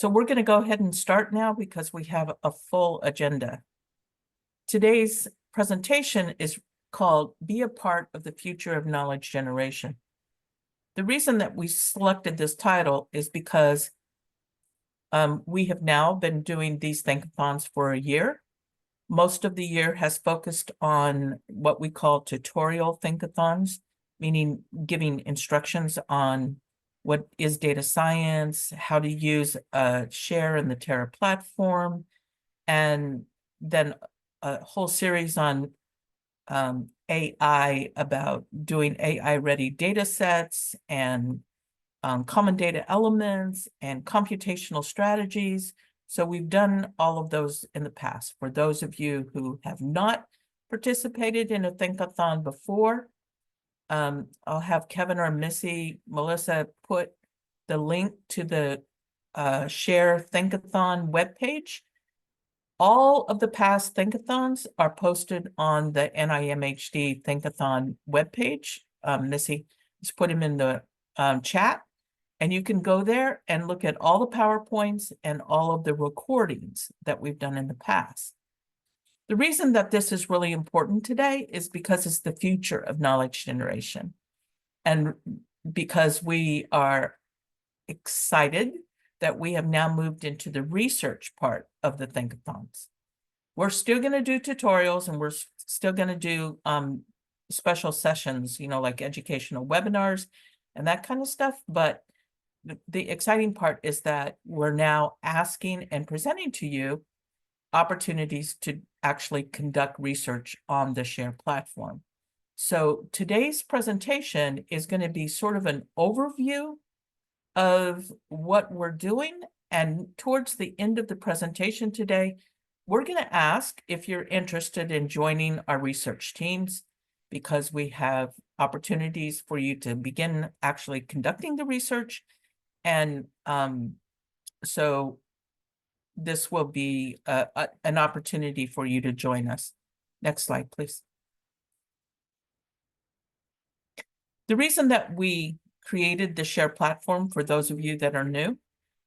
So we're going to go ahead and start now because we have a full agenda. Today's presentation is called Be a Part of the Future of Knowledge Generation. The reason that we selected this title is because we have now been doing these Think-a-Thons for a year. Most of the year has focused on what we call tutorial Think-a-Thons, meaning giving instructions on what is data science, how to use ScHARe in the Terra platform, and then a whole series on AI, about doing AI-ready data sets and common data elements and computational strategies. So we've done all of those in the past. For those of you who have not participated in a Think-a-Thon before, I'll have Kevin or Melissa put the link to the ScHARe Think-a-Thon webpage. All of the past Think-a-Thons are posted on the NIMHD Think-a-Thon webpage. Missy just put them in the chat. And you can go there and look at all the PowerPoints and all of the recordings that we've done in the past. The reason that this is really important today is because it's the future of knowledge generation. And because we are excited that we have now moved into the research part of the Think-a-Thons. We're still going to do tutorials, and we're still going to do special sessions, like educational webinars and that kind of stuff. But the exciting part is that we're now asking and presenting to you opportunities to actually conduct research on the ScHARe platform. So today's presentation is going to be sort of an overview of what we're doing. And towards the end of the presentation today, we're going to ask if you're interested in joining our research teams, because we have opportunities for you to begin actually conducting the research. And so this will be an opportunity for you to join us. Next slide, please. The reason that we created the ScHARe platform, for those of you that are new,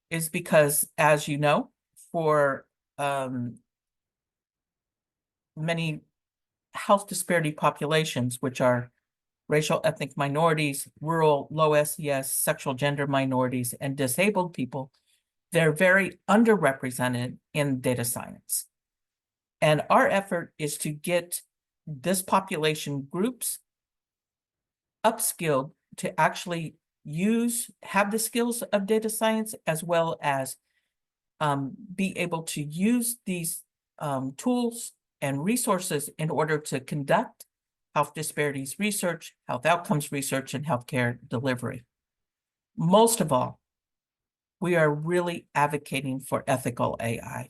is because, as you know, for many health disparity populations, which are racial ethnic minorities, rural, low SES, sexual gender minorities, and disabled people, they're very underrepresented in data science. And our effort is to get this population groups upskilled to actually have the skills of data science, as well as be able to use these tools and resources in order to conduct health disparities research, health outcomes research, and healthcare delivery. Most of all, we are really advocating for ethical AI.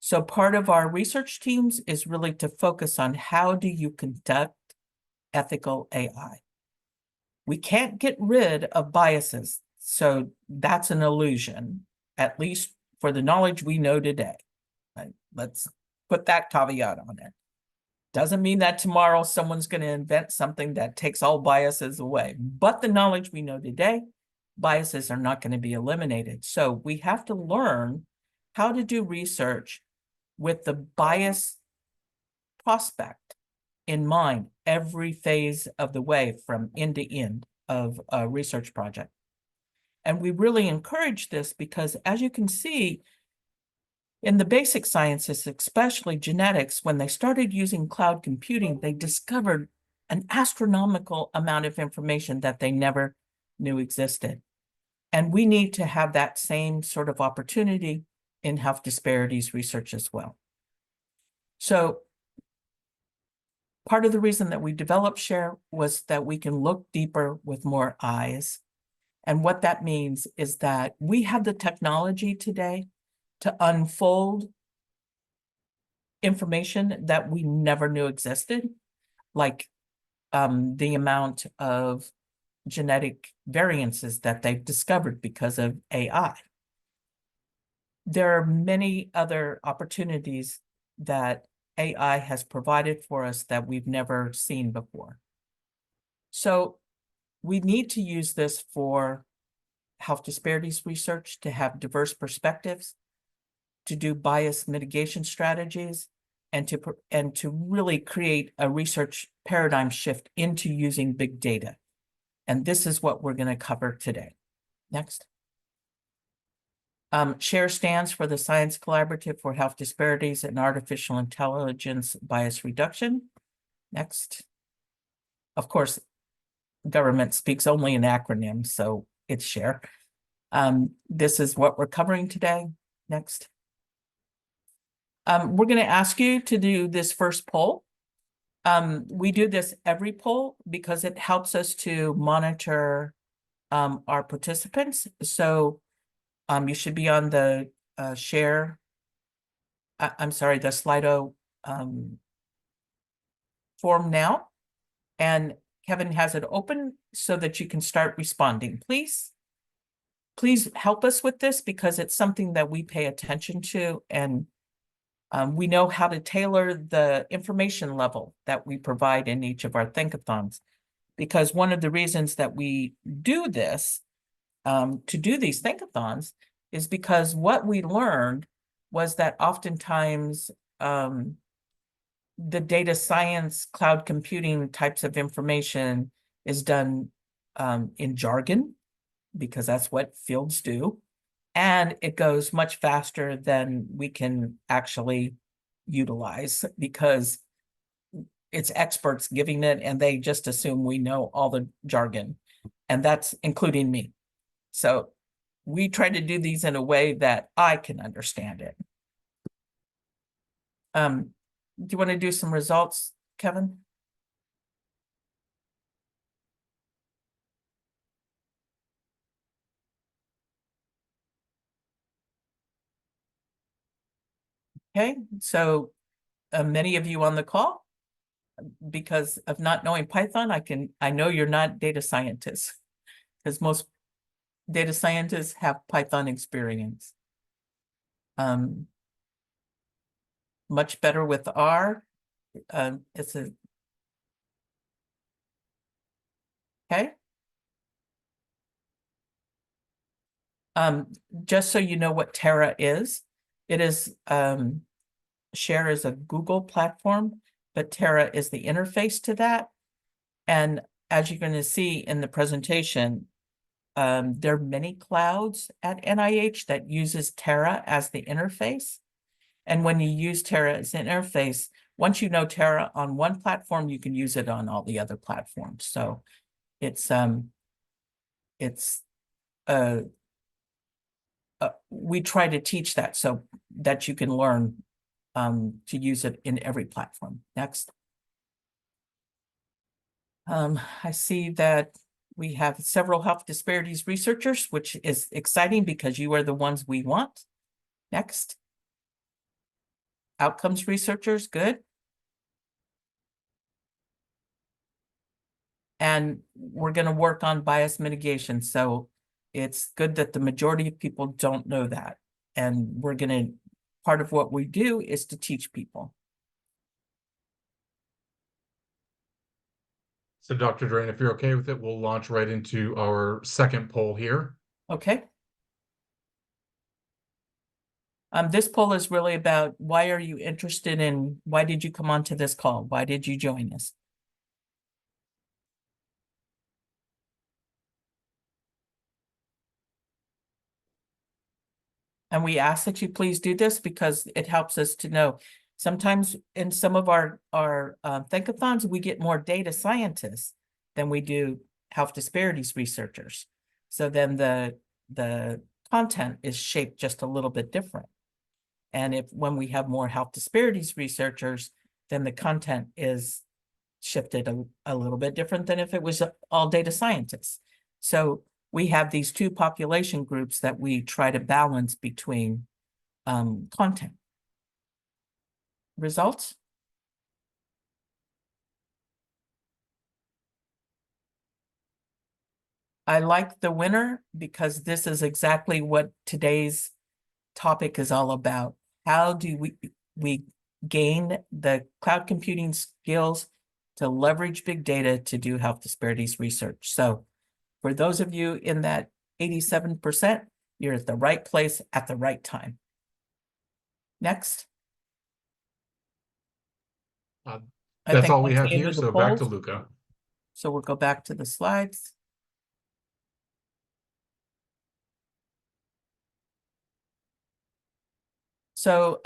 So part of our research teams is really to focus on how do you conduct ethical AI. We can't get rid of biases, so that's an illusion, at least for the knowledge we know today. Right? Let's put that caveat on it. Doesn't mean that tomorrow someone's going to invent something that takes all biases away. But the knowledge we know today, biases are not going to be eliminated. So we have to learn how to do research with the bias prospect in mind every phase of the way, from end to end of a research project. And we really encourage this because, as you can see, in the basic sciences, especially genetics, when they started using cloud computing, they discovered an astronomical amount of information that they never knew existed. And we need to have that same sort of opportunity in health disparities research as well. So part of the reason that we developed ScHARe was that we can look deeper with more eyes. And what that means is that we have the technology today to unfold information that we never knew existed, like the amount of genetic variances that they've discovered because of AI. There are many other opportunities that AI has provided for us that we've never seen before. So we need to use this for health disparities research, to have diverse perspectives, to do bias mitigation strategies, and to really create a research paradigm shift into using big data. And this is what we're going to cover today. Next. ScHARE stands for the Science Collaborative for Health Disparities and Artificial Intelligence Bias Reduction. Next. Of course, government speaks only in acronyms, so it's ScHARE. This is what we're covering today. Next. We're going to ask you to do this first poll. We do this every poll because it helps us to monitor our participants. So you should be on the ScHARE, I'm sorry, the Slido form now. And Kevin has it open so that you can start responding. Please help us with this because it's something that we pay attention to, and we know how to tailor the information level that we provide in each of our Think-a-Thons. Because one of the reasons that we do this, to do these Think-a-Thons, is because what we learned was that oftentimes the data science, cloud computing types of information is done in jargon, because that's what fields do. And it goes much faster than we can actually utilize because it's experts giving it and they just assume we know all the jargon, and that's including me. So we try to do these in a way that I can understand it. Do you want to do some results, Kevin? Okay, so many of you on the call, because of not knowing Python, I know you're not data scientists, because most data scientists have Python experience. Much better with R. It's a okay. Just so you know what Terra is, it is ScHARE is a Google platform, but Terra is the interface to that. And as you're going to see in the presentation, there are many clouds at NIH that uses Terra as the interface. And when you use Terra as an interface, once you know Terra on one platform, you can use it on all the other platforms. So we try to teach that so that you can learn to use it in every platform. Next. I see that we have several health disparities researchers, which is exciting because you are the ones we want. Next. Outcomes researchers, good. And we're going to work on bias mitigation. So it's good that the majority of people don't know that. And we're going to, part of what we do is to teach people. So Dr. Drain, if you're okay with it, we'll launch right into our second poll here. Okay. This poll is really about why are you interested in, why did you come onto this call? Why did you join us? And we ask that you please do this because it helps us to know. Sometimes in some of our Think-a-Thons, we get more data scientists than we do health disparities researchers. So then the content is shaped just a little bit different. And when we have more health disparities researchers, then the content is shifted a little bit different than if it was all data scientists. So we have these two population groups that we try to balance between content. Results? I like the winner because this is exactly what today's topic is all about. How do we gain the cloud computing skills to leverage big data to do health disparities research? So for those of you in that 87%, you're at the right place at the right time. Next. I That's think all we that's have the end here, of the so back to polls. Luca. So we'll go back to the slides. So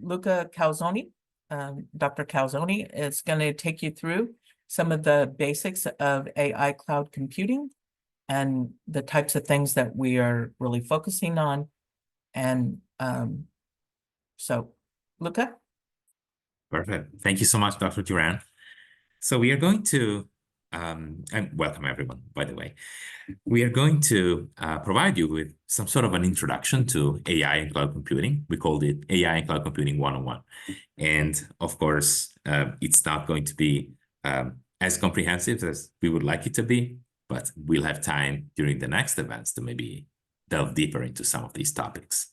Luca Calzoni, Dr. Calzoni is going to take you through some of the basics of AI cloud computing and the types of things that we are really focusing on. And so, Luca? Perfect. Thank you so much, Dr. Duran. So we are going to, and welcome everyone, by the way. We are going to provide you with some sort of an introduction to AI and cloud computing. We called it AI and Cloud Computing 101. And of course, it's not going to be as comprehensive as we would like it to be, but we'll have time during the next events to maybe delve deeper into some of these topics.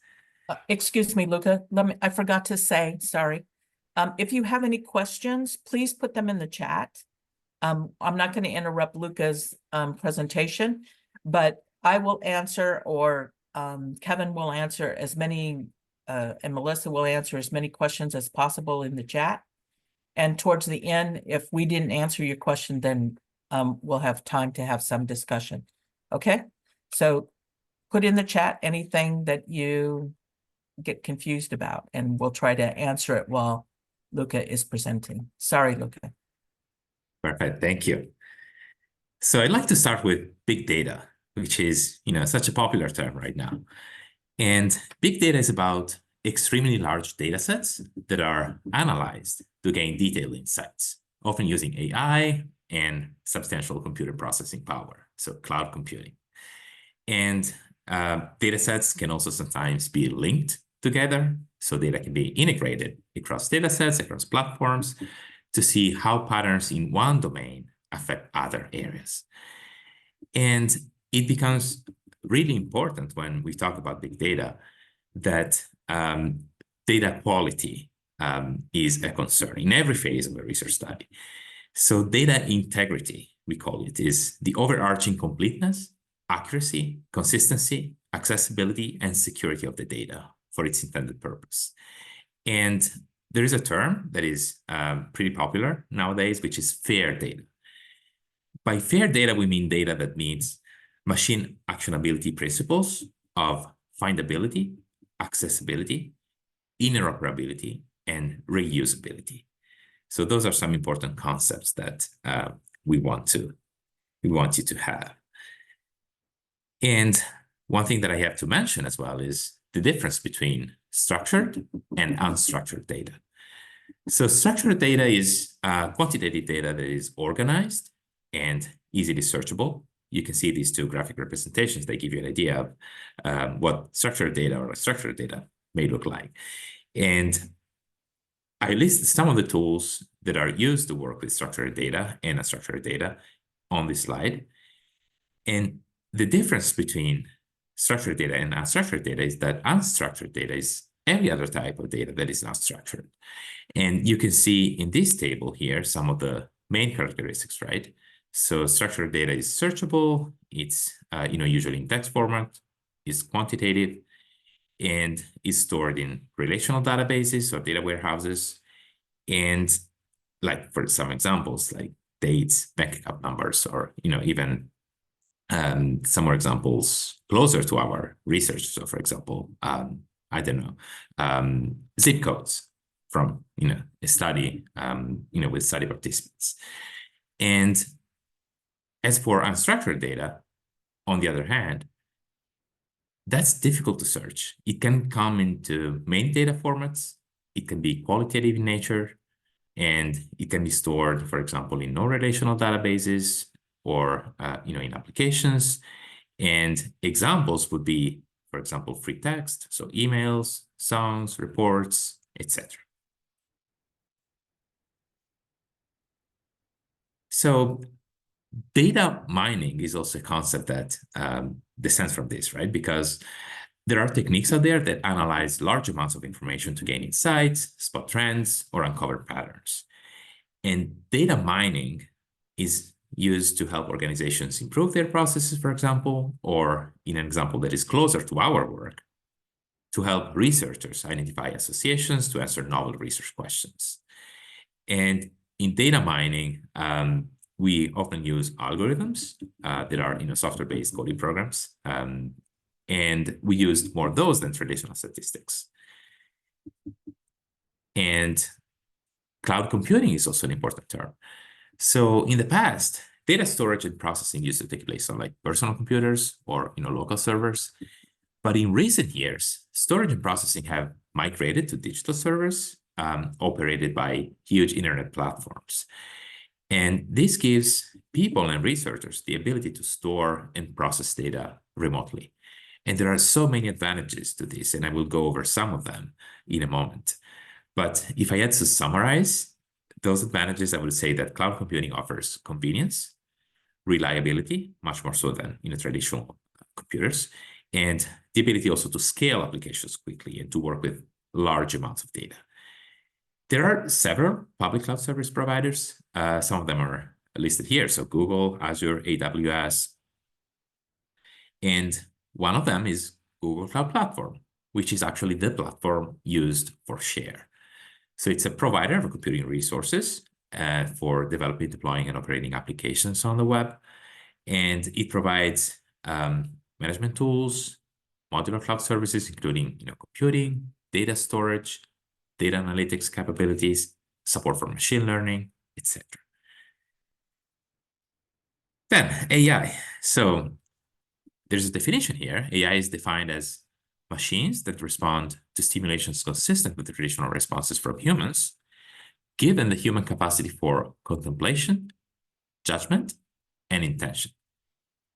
Excuse me, Luca. I forgot to say, sorry. If you have any questions, please put them in the chat. I'm not going to interrupt Luca's presentation, but I will answer, or Kevin will answer as many, and Melissa will answer as many questions as possible in the chat. And towards the end, if we didn't answer your question, then we'll have time to have some discussion. Okay? So put in the chat anything that you get confused about, and we'll try to answer it while Luca is presenting. Sorry, Luca. Perfect. Thank you. So I'd like to start with big data, which is, such a popular term right now. And big data is about extremely large data sets that are analyzed to gain detailed insights, often using AI and substantial computer processing power, so cloud computing. And data sets can also sometimes be linked together, so data can be integrated across data sets, across platforms, to see how patterns in one domain affect other areas. And it becomes really important when we talk about big data that data quality is a concern in every phase of a research study. So data integrity, we call it, is the overarching completeness, accuracy, consistency, accessibility, and security of the data for its intended purpose. And there is a term that is pretty popular nowadays, which is fair data. By fair data, we mean data that meets machine actionability principles of findability, accessibility, interoperability, and reusability. So those are some important concepts that we want you to have. And one thing that I have to mention as well is the difference between structured and unstructured data. So structured data is quantitative data that is organized and easily searchable. You can see these two graphic representations. They give you an idea of what structured data or unstructured data may look like. And I listed some of the tools that are used to work with structured data and unstructured data on this slide. And the difference between structured data and unstructured data is that unstructured data is every other type of data that is not structured. And you can see in this table here some of the main characteristics, right? So structured data is searchable. It's usually in text format, is quantitative, and is stored in relational databases or data warehouses. And like for some examples, like dates, bank account numbers, or even some more examples closer to our research. So for example, I don't know, zip codes from a study with study participants. And as for unstructured data, on the other hand, that's difficult to search. It can come into many data formats. It can be qualitative in nature, and it can be stored, for example, in non-relational databases or in applications. And examples would be, for example, free text, so emails, songs, reports, etc. So data mining is also a concept that descends from this, right? Because there are techniques out there that analyze large amounts of information to gain insights, spot trends, or uncover patterns. And data mining is used to help organizations improve their processes, for example, or in an example that is closer to our work, to help researchers identify associations to answer novel research questions. And in data mining, we often use algorithms that are software-based coding programs. And we used more of those than traditional statistics. And cloud computing is also an important term. So in the past, data storage and processing used to take place on like personal computers or local servers. But in recent years, storage and processing have migrated to digital servers operated by huge internet platforms. And this gives people and researchers the ability to store and process data remotely. And there are so many advantages to this, and I will go over some of them in a moment. But if I had to summarize those advantages, I would say that cloud computing offers convenience, reliability, much more so than traditional computers, and the ability also to scale applications quickly and to work with large amounts of data. There are several public cloud service providers. Some of them are listed here. So Google, Azure, AWS. And one of them is Google Cloud Platform, which is actually the platform used for ScHARe. So it's a provider of computing resources for developing, deploying, and operating applications on the web. And it provides management tools, modular cloud services, including computing, data storage, data analytics capabilities, support for machine learning, etc. Then AI. So there's a definition here. AI is defined as machines that respond to stimulations consistent with the traditional responses from humans, given the human capacity for contemplation, judgment, and intention.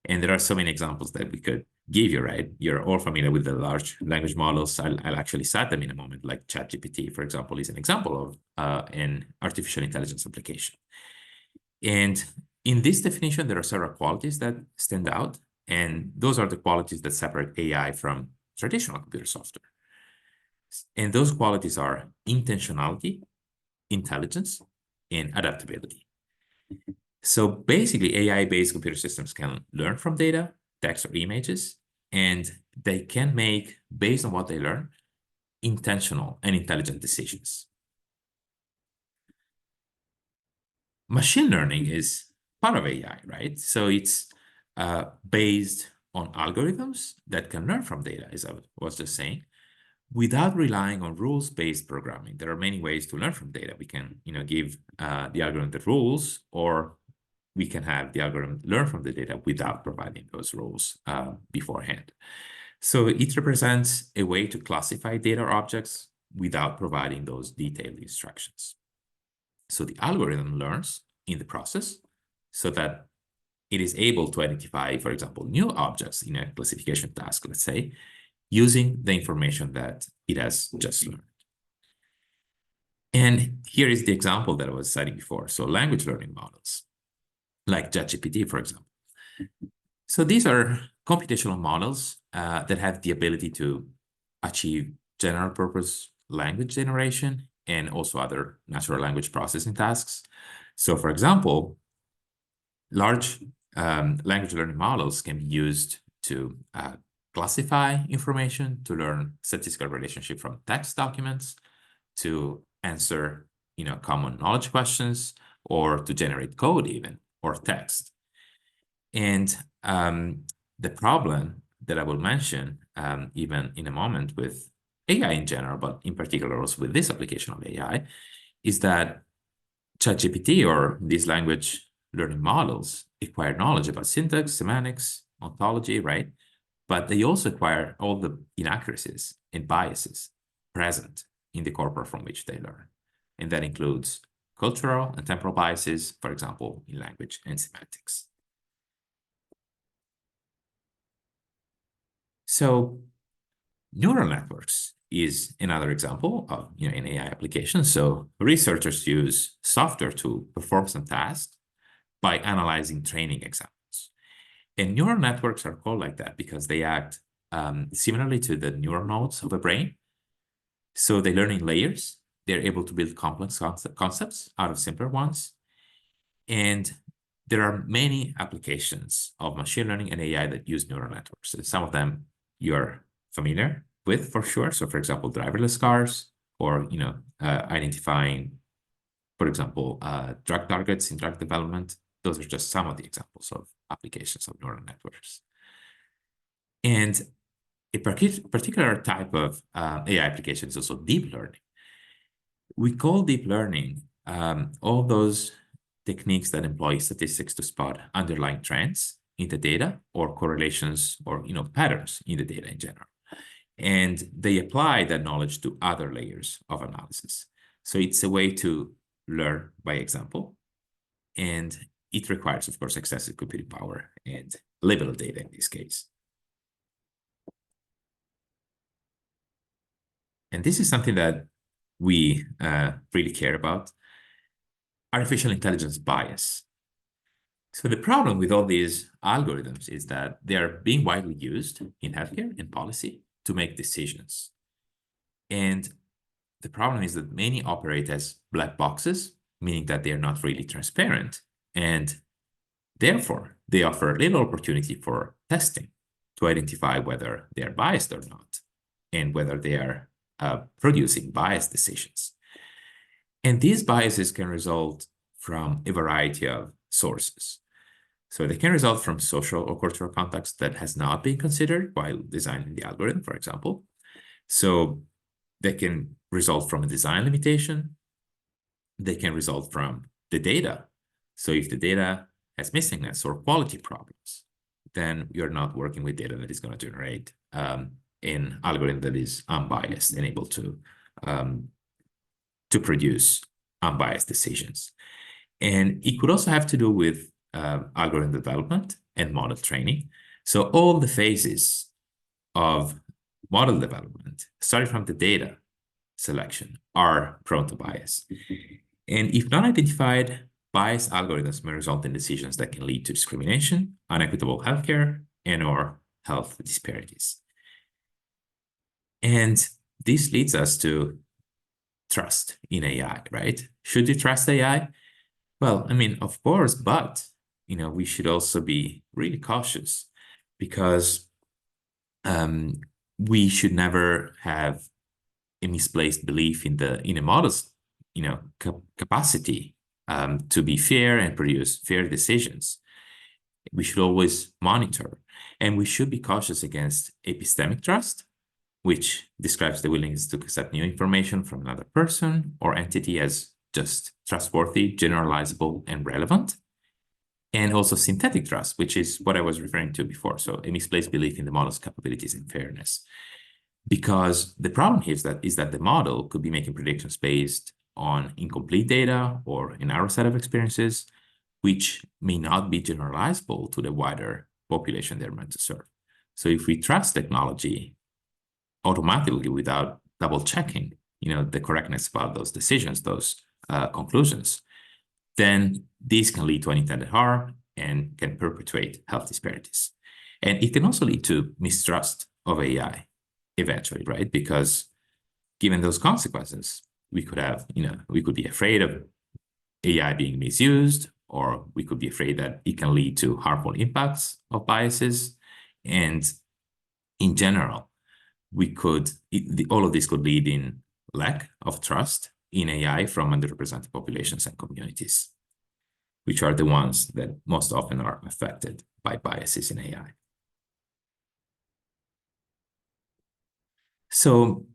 And there are so many examples that we could give you, right? You're all familiar with the large language models. I'll actually cite them in a moment, like ChatGPT, for example, is an example of an artificial intelligence application. And in this definition, there are several qualities that stand out. And those are the qualities that separate AI from traditional computer software. And those qualities are intentionality, intelligence, and adaptability. So basically, AI-based computer systems can learn from data, text, or images, and they can make, based on what they learn, intentional and intelligent decisions. Machine learning is part of AI, right? So it's based on algorithms that can learn from data, as I was just saying, without relying on rules-based programming. There are many ways to learn from data. We can, give the algorithm the rules, or we can have the algorithm learn from the data without providing those rules beforehand. So it represents a way to classify data objects without providing those detailed instructions. So the algorithm learns in the process so that it is able to identify, for example, new objects in a classification task, let's say, using the information that it has just learned. And here is the example that I was citing before. So language learning models, like ChatGPT, for example. So these are computational models that have the ability to achieve general purpose language generation and also other natural language processing tasks. So for example, large language learning models can be used to classify information, to learn statistical relationship from text documents, to answer common knowledge questions, or to generate code even, or text. And the problem that I will mention even in a moment with AI in general, but in particular also with this application of AI, is that ChatGPT or these language learning models acquire knowledge about syntax, semantics, ontology, right? But they also acquire all the inaccuracies and biases present in the corpora from which they learn. And that includes cultural and temporal biases, for example, in language and semantics. So neural networks is another example of an AI application. So researchers use software to perform some tasks by analyzing training examples. And neural networks are called like that because they act similarly to the neural nodes of the brain. So they learn in layers. They're able to build complex concepts out of simpler ones. And there are many applications of machine learning and AI that use neural networks. And some of them you're familiar with for sure. So for example, driverless cars, or identifying, for example, drug targets in drug development. Those are just some of the examples of applications of neural networks. And a particular type of AI application is also deep learning. We call deep learning all those techniques that employ statistics to spot underlying trends in the data, or correlations, or patterns in the data in general. And they apply that knowledge to other layers of analysis. So it's a way to learn by example, and it requires, of course, excessive computing power and little data in this case. And this is something that we really care about: artificial intelligence bias. So the problem with all these algorithms is that they are being widely used in healthcare and policy to make decisions. And the problem is that many operate as black boxes, meaning that they are not really transparent, and therefore they offer little opportunity for testing to identify whether they are biased or not, and whether they are producing biased decisions. And these biases can result from a variety of sources. So they can result from social or cultural context that has not been considered while designing the algorithm, for example. So they can result from a design limitation. They can result from the data. So if the data has missingness or quality problems, then you're not working with data that is going to generate an algorithm that is unbiased and able to produce unbiased decisions. And it could also have to do with algorithm development and model training. So all the phases of model development, starting from the data selection, are prone to bias. And if not identified, biased algorithms may result in decisions that can lead to discrimination, unequitable healthcare, and/or health disparities. And this leads us to trust in AI, right? Should you trust AI? Well, I mean, of course, but we should also be really cautious, because we should never have a misplaced belief in a model's capacity to be fair and produce fair decisions. We should always monitor, and we should be cautious against epistemic trust, which describes the willingness to accept new information from another person or entity as just trustworthy, generalizable, and relevant. And also synthetic trust, which is what I was referring to before. So a misplaced belief in the model's capabilities and fairness. Because the problem here is that the model could be making predictions based on incomplete data or a narrow set of experiences, which may not be generalizable to the wider population they're meant to serve. So if we trust technology automatically without double checking, the correctness about those decisions, those conclusions, then these can lead to unintended harm and can perpetuate health disparities. And it can also lead to mistrust of AI eventually, right? Because given those consequences, we could be afraid of AI being misused, or we could be afraid that it can lead to harmful impacts of biases. And in general, all of this could lead in lack of trust in AI from underrepresented populations and communities, which are the ones that most often are affected by biases in AI. So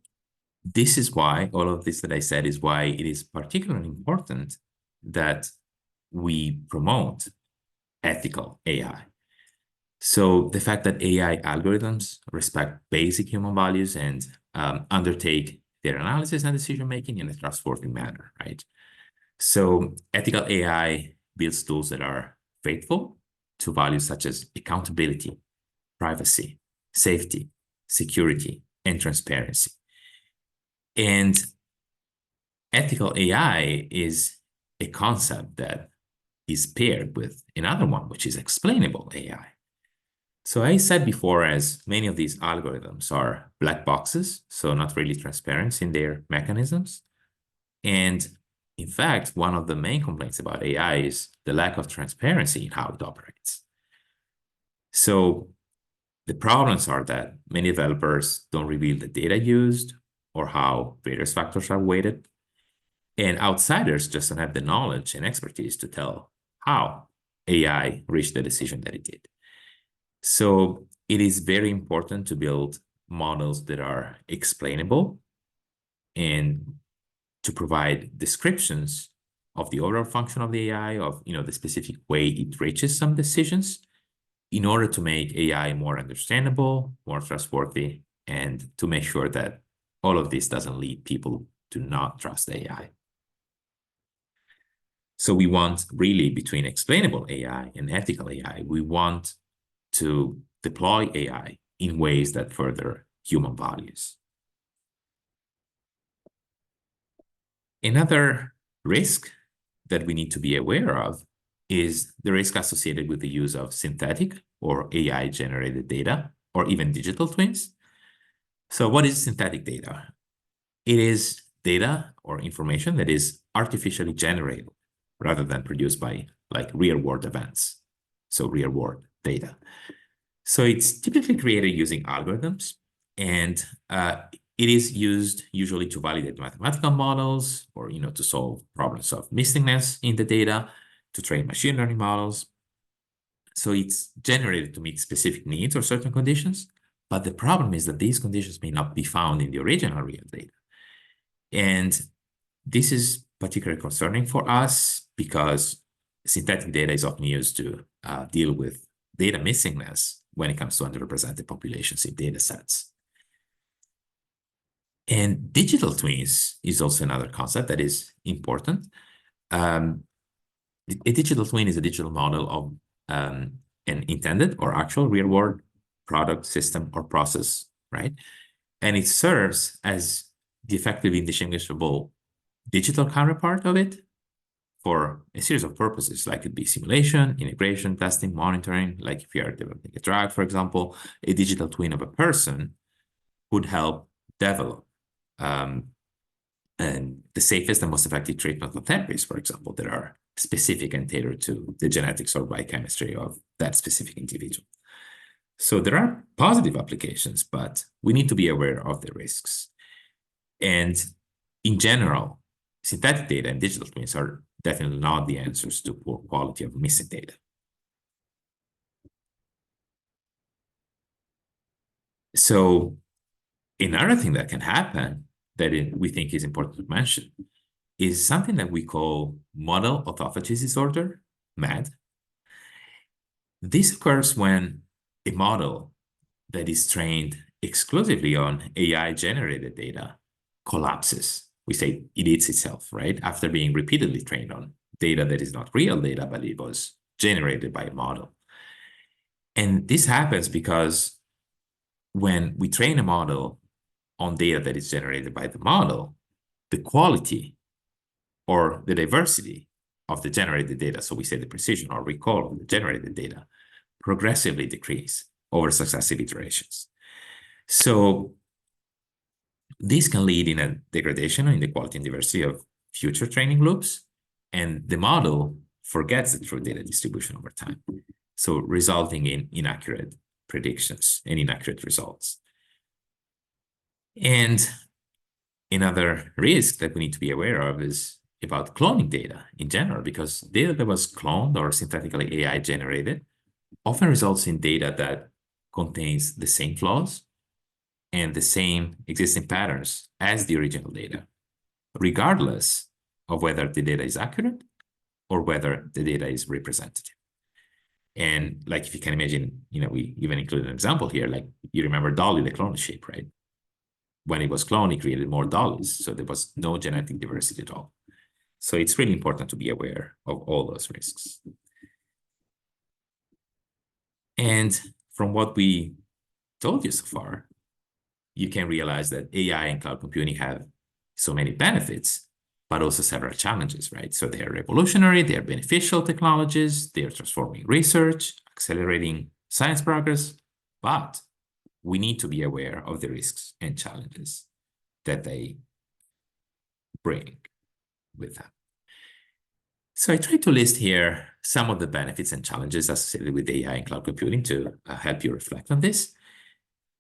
this is why, all of this that I said is why it is particularly important that we promote ethical AI. So the fact that AI algorithms respect basic human values and undertake their analysis and decision-making in a trustworthy manner, right? So ethical AI builds tools that are faithful to values such as accountability, privacy, safety, security, and transparency. And ethical AI is a concept that is paired with another one, which is explainable AI. So I said before, as many of these algorithms are black boxes, so not really transparent in their mechanisms. And In fact, one of the main complaints about AI is the lack of transparency in how it operates. So the problems are that many developers don't reveal the data used or how various factors are weighted. And outsiders just don't have the knowledge and expertise to tell how AI reached the decision that it did. So it is very important to build models that are explainable and to provide descriptions of the overall function of the AI, of the specific way it reaches some decisions, in order to make AI more understandable, more trustworthy, and to make sure that all of this doesn't lead people to not trust AI. So we want really, between explainable AI and ethical AI, we want to deploy AI in ways that further human values. Another risk that we need to be aware of is the risk associated with the use of synthetic or AI-generated data, or even digital twins. So what is synthetic data? It is data or information that is artificially generated rather than produced by real-world events, so real-world data. So it's typically created using algorithms, and it is used usually to validate mathematical models, or to solve problems of missingness in the data, to train machine learning models. So it's generated to meet specific needs or certain conditions, but the problem is that these conditions may not be found in the original real data. And this is particularly concerning for us because synthetic data is often used to deal with data missingness when it comes to underrepresented populations in data sets. And digital twins is also another concept that is important. A digital twin is a digital model of an intended or actual real-world product, system, or process, right? And it serves as the effective indistinguishable digital counterpart of it for a series of purposes, like it be simulation, integration, testing, monitoring. Like if you are developing a drug, for example, a digital twin of a person would help develop and the safest and most effective treatment of therapies, for example, that are specific and tailored to the genetics or biochemistry of that specific individual. So there are positive applications, but we need to be aware of the risks. And in general, synthetic data and digital twins are definitely not the answers to poor quality of missing data. So another thing that can happen that we think is important to mention is something that we call model autophagy disorder, MAD. This occurs when a model that is trained exclusively on AI-generated data collapses. We say it eats itself, right? After being repeatedly trained on data that is not real data, but it was generated by a model. And this happens because when we train a model on data that is generated by the model, the quality or the diversity of the generated data, so we say the precision or recall of the generated data, progressively decrease over successive iterations. So this can lead in a degradation in the quality and diversity of future training loops, and the model forgets the true data distribution over time, so resulting in inaccurate predictions and inaccurate results. And another risk that we need to be aware of is about cloning data in general, because data that was cloned or synthetically AI generated often results in data that contains the same flaws and the same existing patterns as the original data, regardless of whether the data is accurate or whether the data is representative. And like, if you can imagine, we even included an example here, like you remember Dolly, the clone shape, right? When it was cloned, it created more Dollys, so there was no genetic diversity at all. So it's really important to be aware of all those risks. And from what we told you so far, you can realize that AI and cloud computing have so many benefits, but also several challenges, right? So they are revolutionary, they are beneficial technologies, they are transforming research, accelerating science progress, but we need to be aware of the risks and challenges that they bring with them. So I tried to list here some of the benefits and challenges associated with AI and cloud computing to help you reflect on this.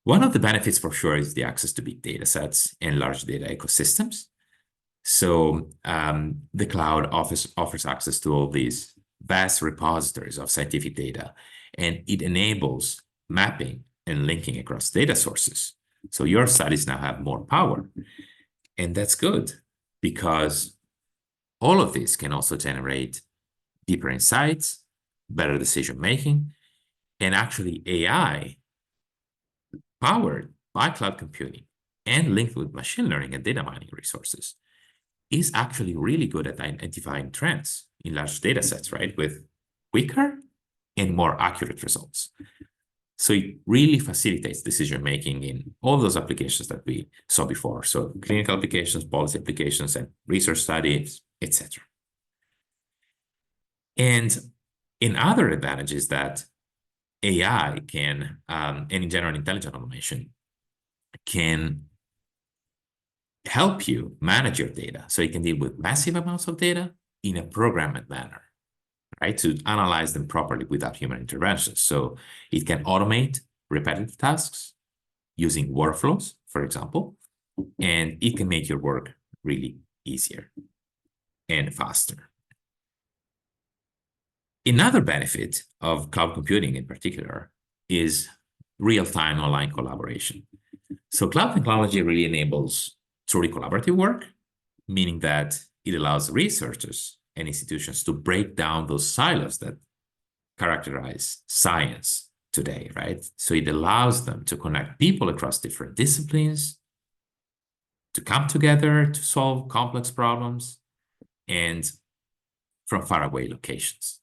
One of the benefits for sure is the access to big data sets and large data ecosystems. So the cloud offers access to all these vast repositories of scientific data, and it enables mapping and linking across data sources. So your studies now have more power. And that's good because all of this can also generate deeper insights, better decision-making, and actually AI powered by cloud computing and linked with machine learning and data mining resources is actually really good at identifying trends in large data sets, right? With quicker and more accurate results. So it really facilitates decision-making in all those applications that we saw before. So clinical applications, policy applications, and research studies, etc. And another advantage is that AI can, and in general, intelligent automation can help you manage your data. So it can deal with massive amounts of data in a programmed manner, right? To analyze them properly without human intervention. So it can automate repetitive tasks using workflows, for example, and it can make your work really easier and faster. Another benefit of cloud computing in particular is real-time online collaboration. So cloud technology really enables truly collaborative work, meaning that it allows researchers and institutions to break down those silos that characterize science today, right? So it allows them to connect people across different disciplines, to come together to solve complex problems, and from faraway locations.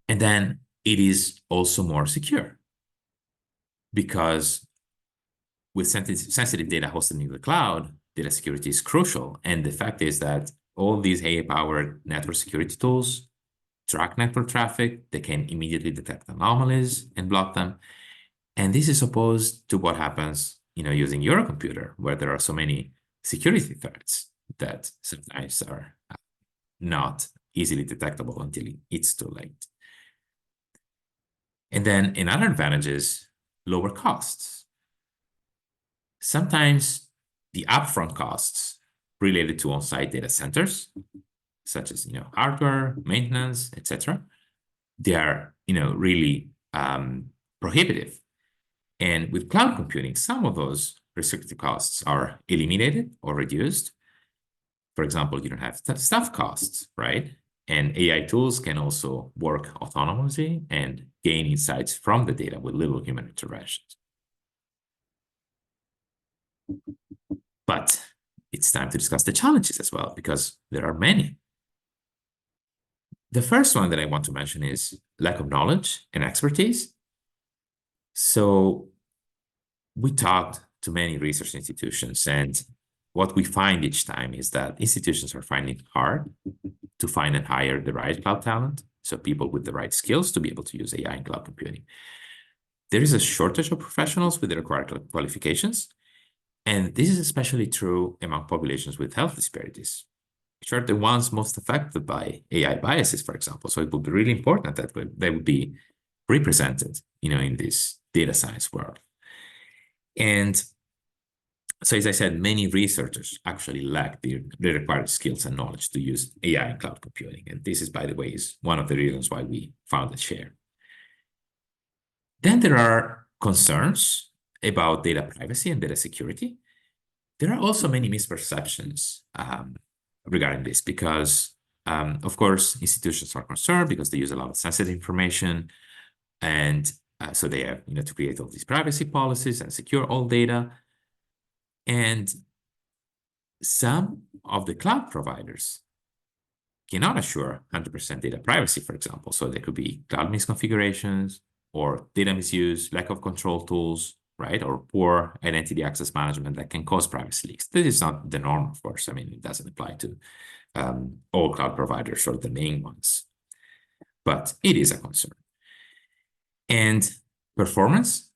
And then it is also more secure because with sensitive data hosted in the cloud, data security is crucial. And the fact is that all these AI-powered network security tools track network traffic. They can immediately detect anomalies and block them. And this is opposed to what happens, using your computer, where there are so many security threats that sometimes are not easily detectable until it's too late. And then another advantage is lower costs. Sometimes the upfront costs related to on-site data centers, such as hardware, maintenance, etc., they are really prohibitive. And with cloud computing, some of those restricted costs are eliminated or reduced. For example, you don't have staff costs, right? And AI tools can also work autonomously and gain insights from the data with little human intervention. But it's time to discuss the challenges as well, because there are many. The first one that I want to mention is lack of knowledge and expertise. So we talked to many research institutions, and what we find each time is that institutions are finding it hard to find and hire the right cloud talent, so people with the right skills to be able to use AI and cloud computing. There is a shortage of professionals with the required qualifications, and this is especially true among populations with health disparities, which are the ones most affected by AI biases, for example. So it would be really important that they would be represented, in this data science world. And so, as I said, many researchers actually lack the required skills and knowledge to use AI and cloud computing. And this is, by the way, is one of the reasons why we founded ScHARe. Then there are concerns about data privacy and data security. There are also many misperceptions regarding this because, of course, institutions are concerned because they use a lot of sensitive information. And so they have to create all these privacy policies and secure all data. And some of the cloud providers cannot assure 100% data privacy, for example. So there could be cloud misconfigurations or data misuse, lack of control tools, right? Or poor identity access management that can cause privacy leaks. This is not the norm, of course. I mean, it doesn't apply to all cloud providers or the main ones, but it is a concern. And performance,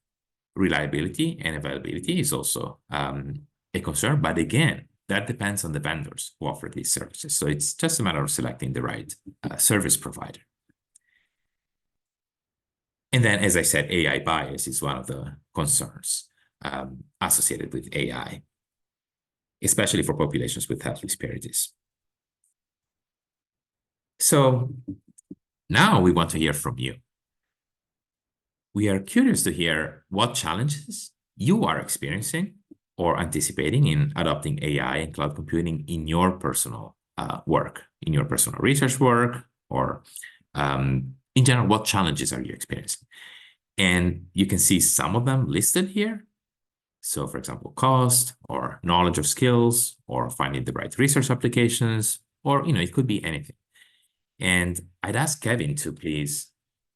reliability, and availability is also a concern. But again, that depends on the vendors who offer these services. So it's just a matter of selecting the right service provider. And then, as I said, AI bias is one of the concerns associated with AI, especially for populations with health disparities. So now we want to hear from you. We are curious to hear what challenges you are experiencing or anticipating in adopting AI and cloud computing in your personal work, in your personal research work, or in general, what challenges are you experiencing? And you can see some of them listed here. So, for example, cost or knowledge of skills or finding the right research applications, or it could be anything. And I'd ask Kevin to please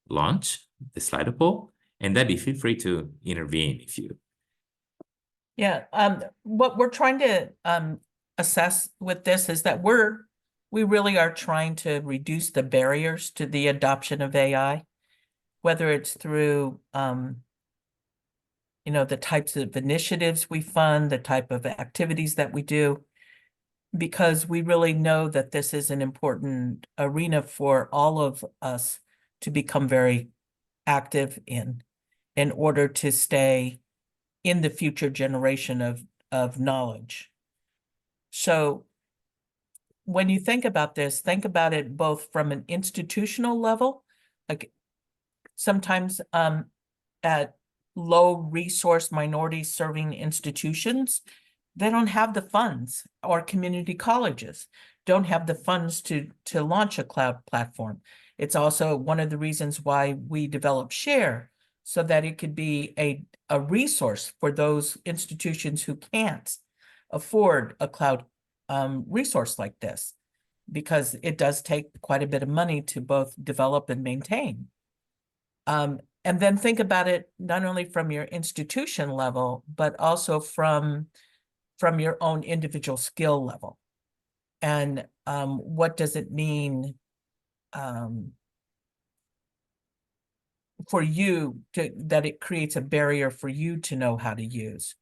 launch the Slido poll, and Debbie, feel free to intervene if you. Yeah, what we're trying to assess with this is that we really are trying to reduce the barriers to the adoption of AI, whether it's through the types of initiatives we fund, the type of activities that we do, because we really know that this is an important arena for all of us to become very active in order to stay in the future generation of knowledge. So when you think about this, think about it both from an institutional level, like sometimes at low resource minority serving institutions, they don't have the funds, or community colleges don't have the funds to launch a cloud platform. It's also one of the reasons why we developed ScHARe, so that it could be a resource for those institutions who can't afford a cloud resource like this, because it does take quite a bit of money to both develop and maintain. And then think about it not only from your institution level, but also from your own individual skill level. And what does it mean for you that it creates a barrier for you to know how to use?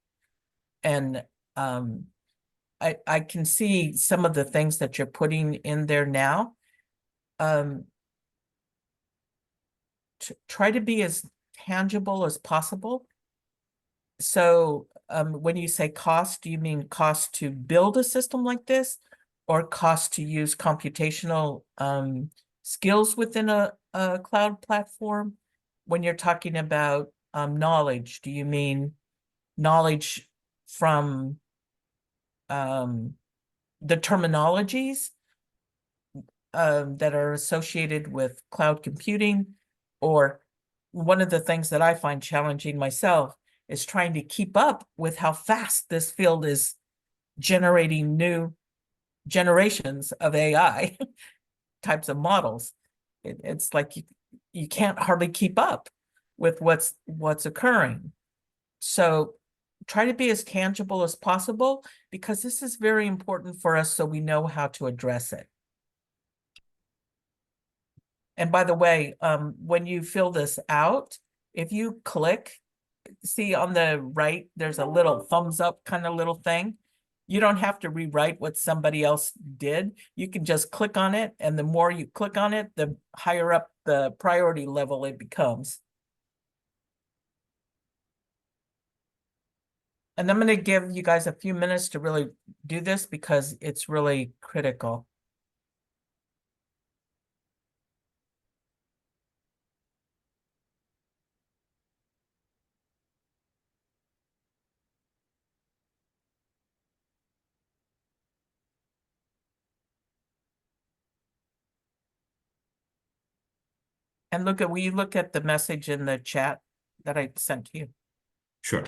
And I can see some of the things that you're putting in there now. Try to be as tangible as possible. So when you say cost, do you mean cost to build a system like this, or cost to use computational skills within a cloud platform? When you're talking about knowledge, do you mean knowledge from the terminologies that are associated with cloud computing? Or one of the things that I find challenging myself is trying to keep up with how fast this field is generating new generations of AI types of models. It's like you can't hardly keep up with what's occurring. So try to be as tangible as possible, because this is very important for us so we know how to address it. And by the way, when you fill this out, if you click, see on the right, there's a little thumbs up kind of little thing. You don't have to rewrite what somebody else did. You can just click on it, and the more you click on it, the higher up the priority level it becomes. And I'm going to give you guys a few minutes to really do this, because it's really critical. And will you look at the message in the chat that I sent to you? Sure.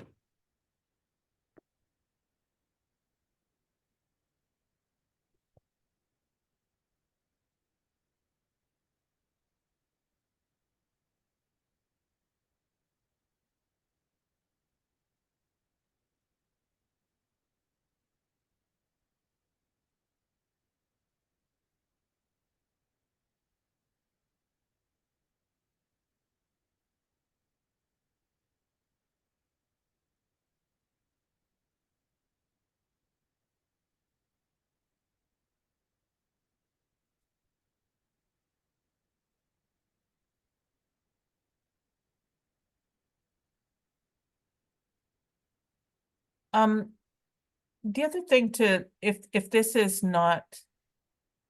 The other thing if this is not,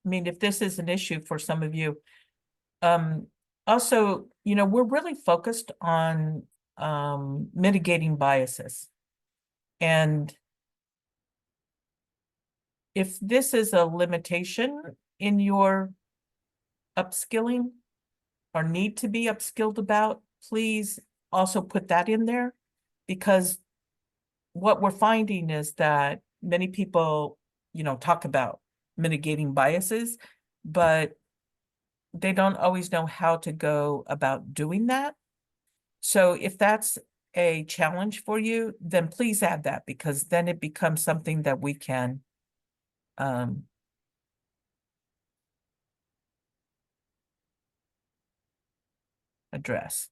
I mean, if this is an issue for some of you, also, we're really focused on mitigating biases. And if this is a limitation in your upskilling or need to be upskilled about, please also put that in there, because what we're finding is that many people, talk about mitigating biases, but they don't always know how to go about doing that. So if that's a challenge for you, then please add that, because then it becomes something that we can address.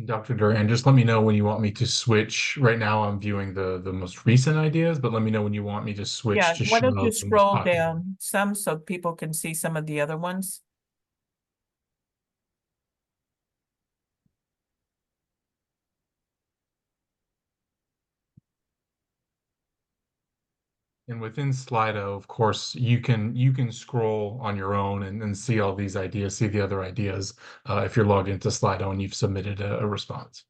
Dr. Duran, just let me know when you want me to switch. Right now, I'm viewing the most recent ideas, but let me know when you want me to switch Yeah, to why show don't you the most scroll popular. down some so people can see some of the other ones? And within Slido, of course, you can scroll on your own and see all these ideas, see the other ideas, if you're logged into Slido and you've submitted a response.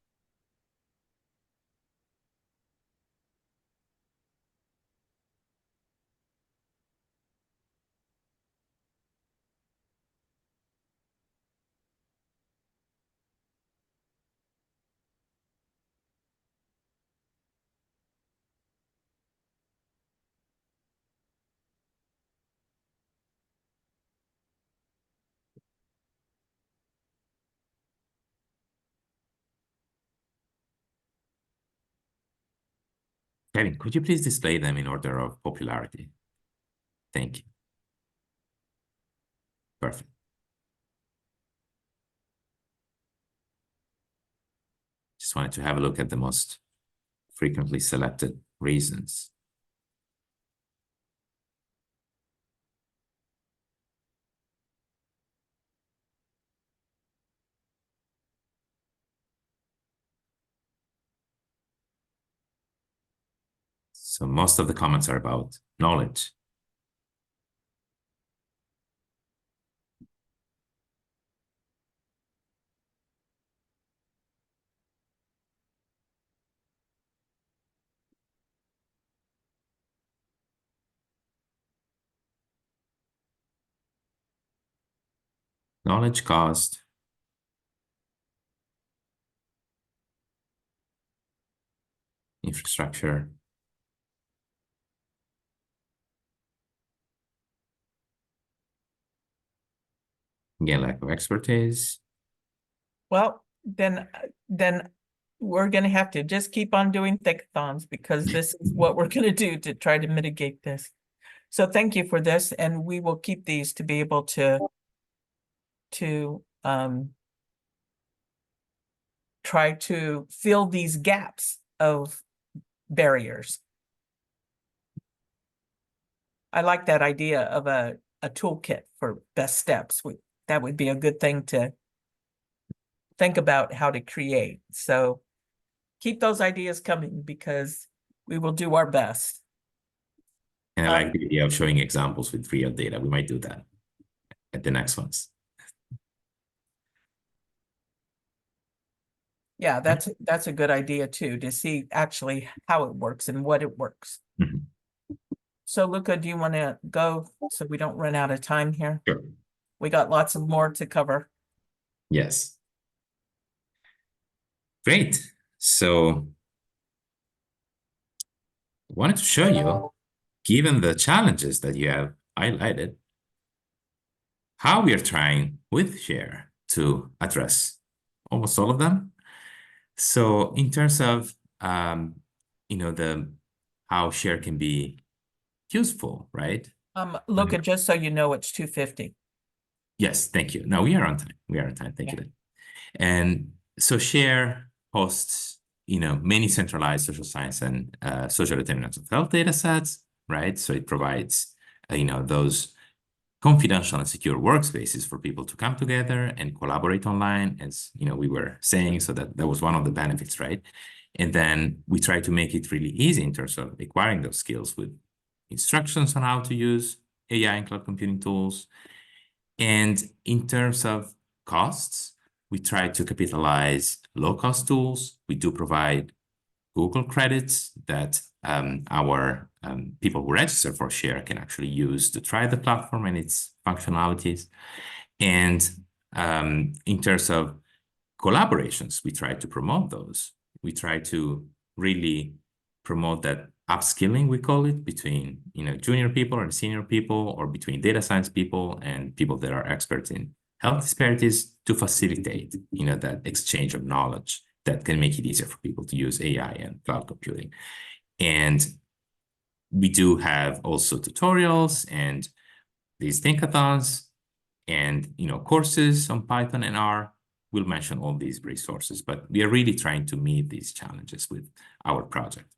Kevin, could you please display them in order of popularity? Thank you. Perfect. Just wanted to have a look at the most frequently selected reasons. So most of the comments are about knowledge. Knowledge cost. Infrastructure. Again, lack of expertise. Well, then we're gonna have to just keep on doing think-a-thons, because this is what we're gonna do to try to mitigate this. So thank you for this, and we will keep these to be able to try to fill these gaps of barriers. I like that idea of a toolkit for best steps. That would be a good thing to think about how to create. So keep those ideas coming, because we will do our best. And I like the idea of showing examples with real data. We might do that at the next ones. Yeah, that's a good idea too, to see actually how it works and what it works. Mhm. So Luca, do you want to go so we don't run out of time here? Sure. We got lots of more to cover. Yes. Great. So I wanted to show you, given the challenges that you have highlighted, how we are trying with ScHARe to address almost all of them. So in terms of how ScHARe can be useful, right? Luca, just so you know, it's 2:50. Yes, thank you. No, we are on time. We are on time. Thank you. And so ScHARe hosts, many centralized social science and social determinants of health data sets, right? So it provides, those confidential and secure workspaces for people to come together and collaborate online, as we were saying. So that was one of the benefits, right? And then we try to make it really easy in terms of acquiring those skills with instructions on how to use AI and cloud computing tools. And in terms of costs, we try to capitalize low-cost tools. We do provide Google credits that our people who register for ScHARe can actually use to try the platform and its functionalities. And in terms of collaborations, we try to promote those. We try to really promote that upskilling, we call it, between junior people and senior people, or between data science people and people that are experts in health disparities, to facilitate that exchange of knowledge that can make it easier for people to use AI and cloud computing. And we do have also tutorials and these Think-a-Thons and courses on Python and R. We'll mention all these resources, but we are really trying to meet these challenges with our project.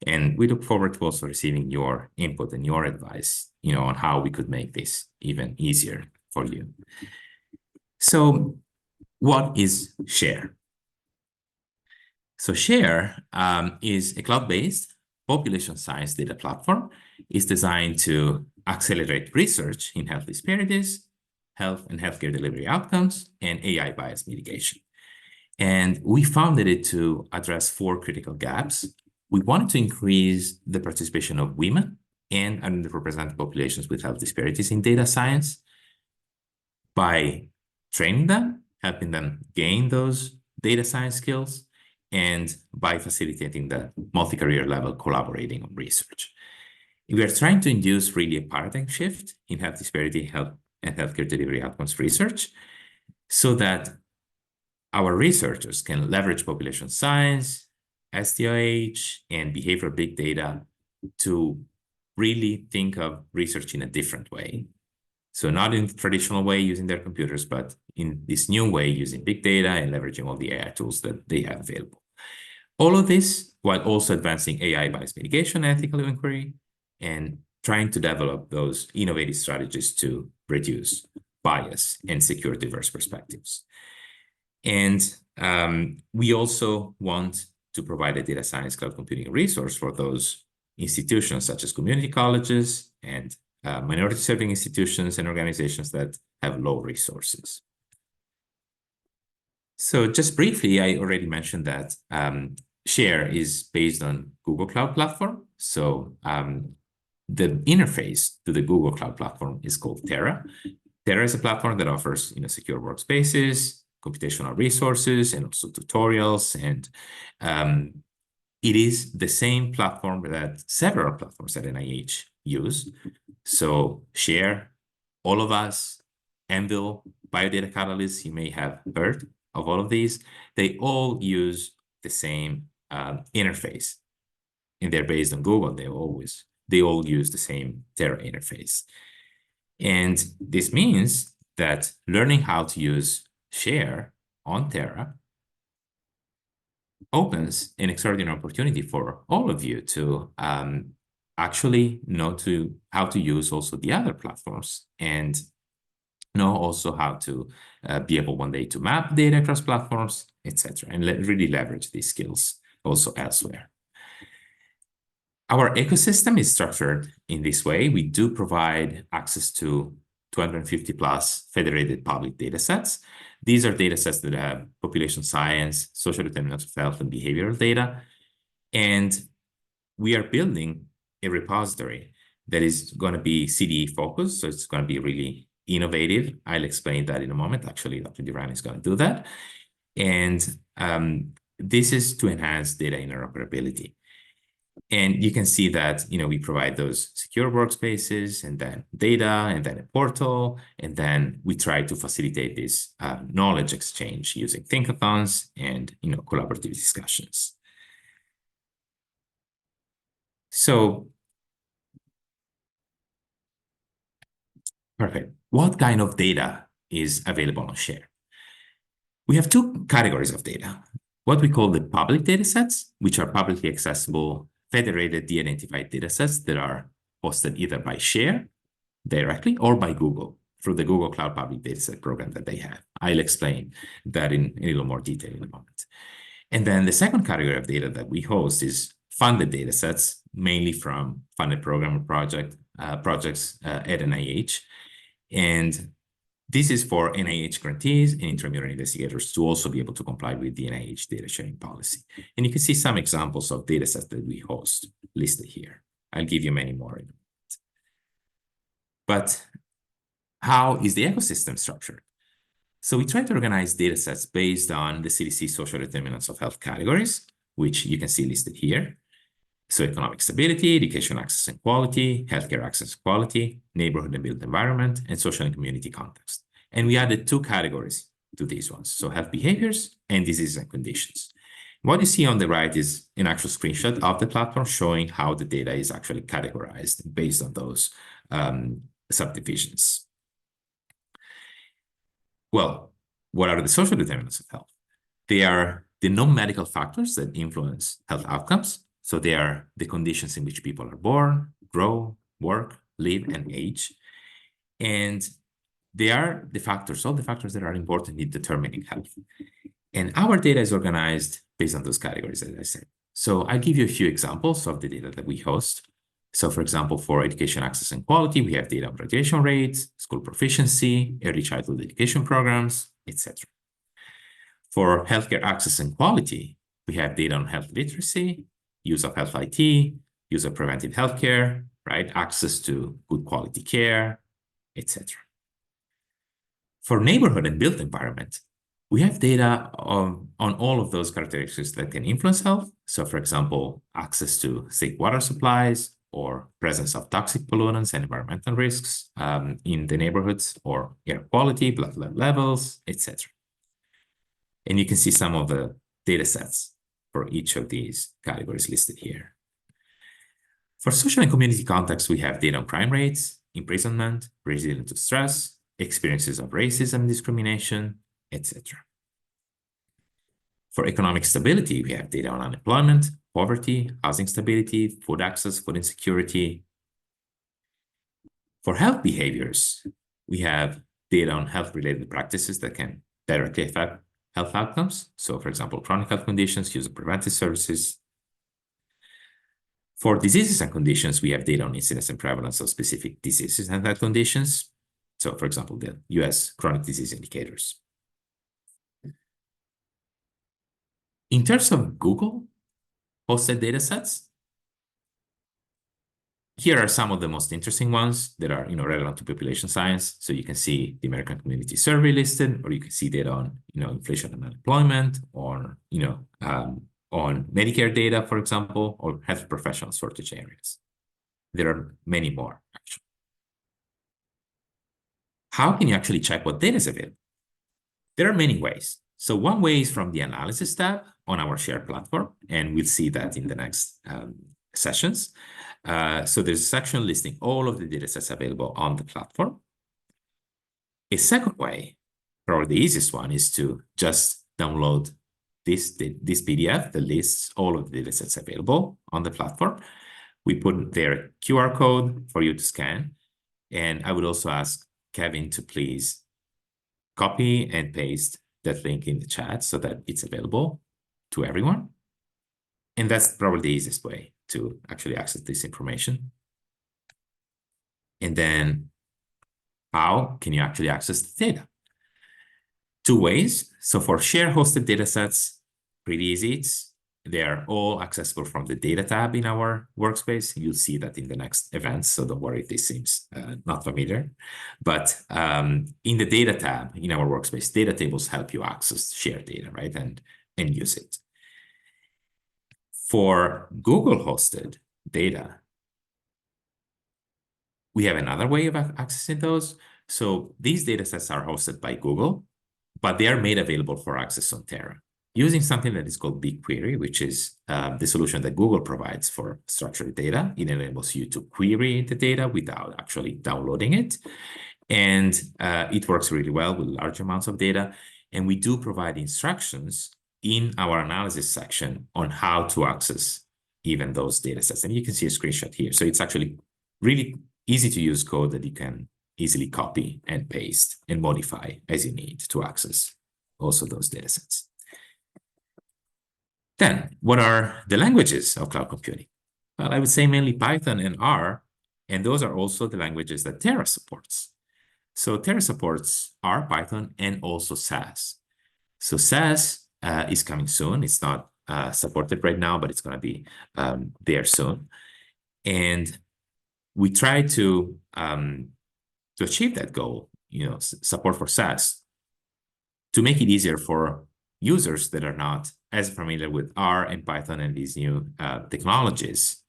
And we look forward to also receiving your input and your advice, on how we could make this even easier for you. So what is ScHARe? So ScHARe is a cloud-based population science data platform. It's designed to accelerate research in health disparities, health and healthcare delivery outcomes, and AI bias mitigation. And we founded it to address 4 critical gaps. We wanted to increase the participation of women and underrepresented populations with health disparities in data science by training them, helping them gain those data science skills, and by facilitating the multi-career level collaborating on research. We are trying to induce really a paradigm shift in health disparity, health and healthcare delivery outcomes research, so that our researchers can leverage population science, SDOH, and behavioral big data to really think of research in a different way. So not in the traditional way using their computers, but in this new way using big data and leveraging all the AI tools that they have available. All of this while also advancing AI bias mitigation, ethical inquiry, and trying to develop those innovative strategies to reduce bias and secure diverse perspectives. And we also want to provide a data science cloud computing resource for those institutions such as community colleges and minority serving institutions and organizations that have low resources. So just briefly, I already mentioned that ScHARe is based on Google Cloud Platform. So the interface to the Google Cloud Platform is called Terra. Terra is a platform that offers secure workspaces, computational resources, and also tutorials. And it is the same platform that several platforms at NIH use. So ScHARe, all of us, Anvil, Biodata Catalyst, you may have heard of all of these. They all use the same interface, and they're based on Google. They all use the same Terra interface. And this means that learning how to use ScHARe on Terra opens an extraordinary opportunity for all of you to actually know how to use also the other platforms, and know also how to be able one day to map data across platforms, etc., and really leverage these skills also elsewhere. Our ecosystem is structured in this way. We do provide access to 250 plus federated public data sets. These are data sets that have population science, social determinants of health, and behavioral data. And we are building a repository that is going to be CDE focused. So it's going to be really innovative. I'll explain that in a moment. Actually, Dr. Duran is going to do that. And this is to enhance data interoperability. And you can see that, we provide those secure workspaces, and then data, and then a portal, and then we try to facilitate this knowledge exchange using Think-a-Thons and, collaborative discussions. So, perfect. What kind of data is available on ScHARe? We have 2 categories of data. What we call the public data sets, which are publicly accessible, federated, de-identified data sets that are hosted either by ScHARe directly or by Google through the Google Cloud Public Dataset program that they have. I'll explain that in a little more detail in a moment. And then the second category of data that we host is funded datasets, mainly from funded program or projects at NIH. And this is for NIH grantees and intramural investigators to also be able to comply with the NIH data sharing policy. And you can see some examples of datasets that we host listed here. I'll give you many more in a minute. But how is the ecosystem structured? So we try to organize datasets based on the CDC social determinants of health categories, which you can see listed here. So economic stability, education access and quality, healthcare access and quality, neighborhood and built environment, and social and community context. And we added 2 categories to these ones, so health behaviors and diseases and conditions. What you see on the right is an actual screenshot of the platform showing how the data is actually categorized based on those subdivisions. Well, what are the social determinants of health? They are the non-medical factors that influence health outcomes. So they are the conditions in which people are born, grow, work, live, and age. And they are the factors, all the factors that are important in determining health. And our data is organized based on those categories, as I said. So I'll give you a few examples of the data that we host. So for example, for education access and quality, we have data on graduation rates, school proficiency, early childhood education programs, etc. For healthcare access and quality, we have data on health literacy, use of health IT, use of preventive healthcare, right? Access to good quality care, etc. For neighborhood and built environment, we have data on all of those characteristics that can influence health. So for example, access to safe water supplies or presence of toxic pollutants and environmental risks in the neighborhoods, or air quality, blood lead levels, etc. And you can see some of the data sets for each of these categories listed here. For social and community context, we have data on crime rates, imprisonment, resilience to stress, experiences of racism and discrimination, etc. For economic stability, we have data on unemployment, poverty, housing stability, food access, food insecurity. For health behaviors, we have data on health-related practices that can directly affect health outcomes. So for example, chronic health conditions, use of preventive services. For diseases and conditions, we have data on incidence and prevalence of specific diseases and health conditions. So for example, the US chronic disease indicators. In terms of Google hosted datasets, here are some of the most interesting ones that are relevant to population science. So you can see the American Community Survey listed, or you can see data on inflation and unemployment, or on Medicare data, for example, or health professional shortage areas. There are many more, actually. How can you actually check what data is available? There are many ways. So one way is from the analysis tab on our ScHARe platform, and we'll see that in the next sessions. So there's a section listing all of the data sets available on the platform. A second way, probably the easiest one, is to just download this PDF that lists all of the data sets available on the platform. We put there a QR code for you to scan. And I would also ask Kevin to please copy and paste that link in the chat so that it's available to everyone. And that's probably the easiest way to actually access this information. And then how can you actually access the data? 2 ways. So for ScHARe hosted datasets, pretty easy. They're all accessible from the data tab in our workspace. You'll see that in the next events, so don't worry if this seems not familiar. But in the data tab in our workspace, data tables help you access ScHARe data, right, and use it. For Google hosted data, we have another way of accessing those. So these data sets are hosted by Google, but they are made available for access on Terra using something that is called BigQuery, which is the solution that Google provides for structured data. It enables you to query the data without actually downloading it. And it works really well with large amounts of data. And we do provide instructions in our analysis section on how to access even those data sets. And you can see a screenshot here. So it's actually really easy to use code that you can easily copy and paste and modify as you need to access also those datasets. Then, what are the languages of cloud computing? Well, I would say mainly Python and R, and those are also the languages that Terra supports. So Terra supports R, Python, and also SAS. So SAS is coming soon. It's not supported right now, but it's going to be there soon. And we try to achieve that goal, support for SAS, to make it easier for users that are not as familiar with R and Python and these new technologies,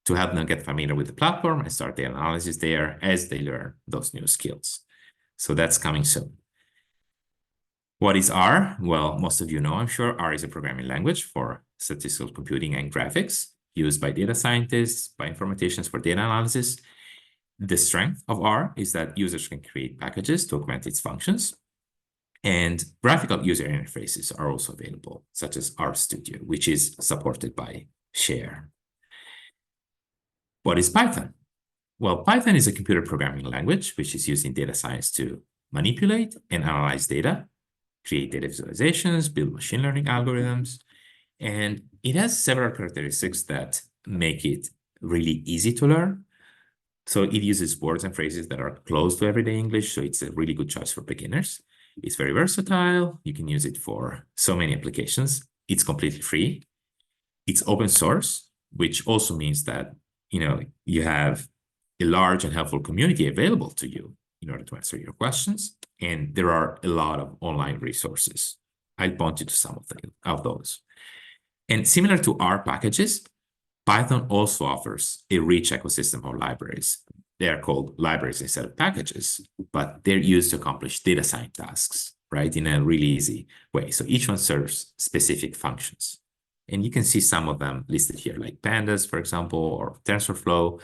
to help them get familiar with the platform and start their analysis there as they learn those new skills. So that's coming soon. What is R? Well, most of you know, I'm sure, R is a programming language for statistical computing and graphics used by data scientists, by informaticians for data analysis. The strength of R is that users can create packages to augment its functions. And graphical user interfaces are also available, such as RStudio, which is supported by ScHARe. What is Python? Well, Python is a computer programming language, which is used in data science to manipulate and analyze data, create data visualizations, build machine learning algorithms. And it has several characteristics that make it really easy to learn. So it uses words and phrases that are close to everyday English, so it's a really good choice for beginners. It's very versatile. You can use it for so many applications. It's completely free. It's open source, which also means that you have a large and helpful community available to you in order to answer your questions. And there are a lot of online resources. I'll point you to some of those. And similar to R packages, Python also offers a rich ecosystem of libraries. They are called libraries instead of packages, but they're used to accomplish data science tasks, right, in a really easy way. So each one serves specific functions. And you can see some of them listed here, like pandas, for example, or TensorFlow.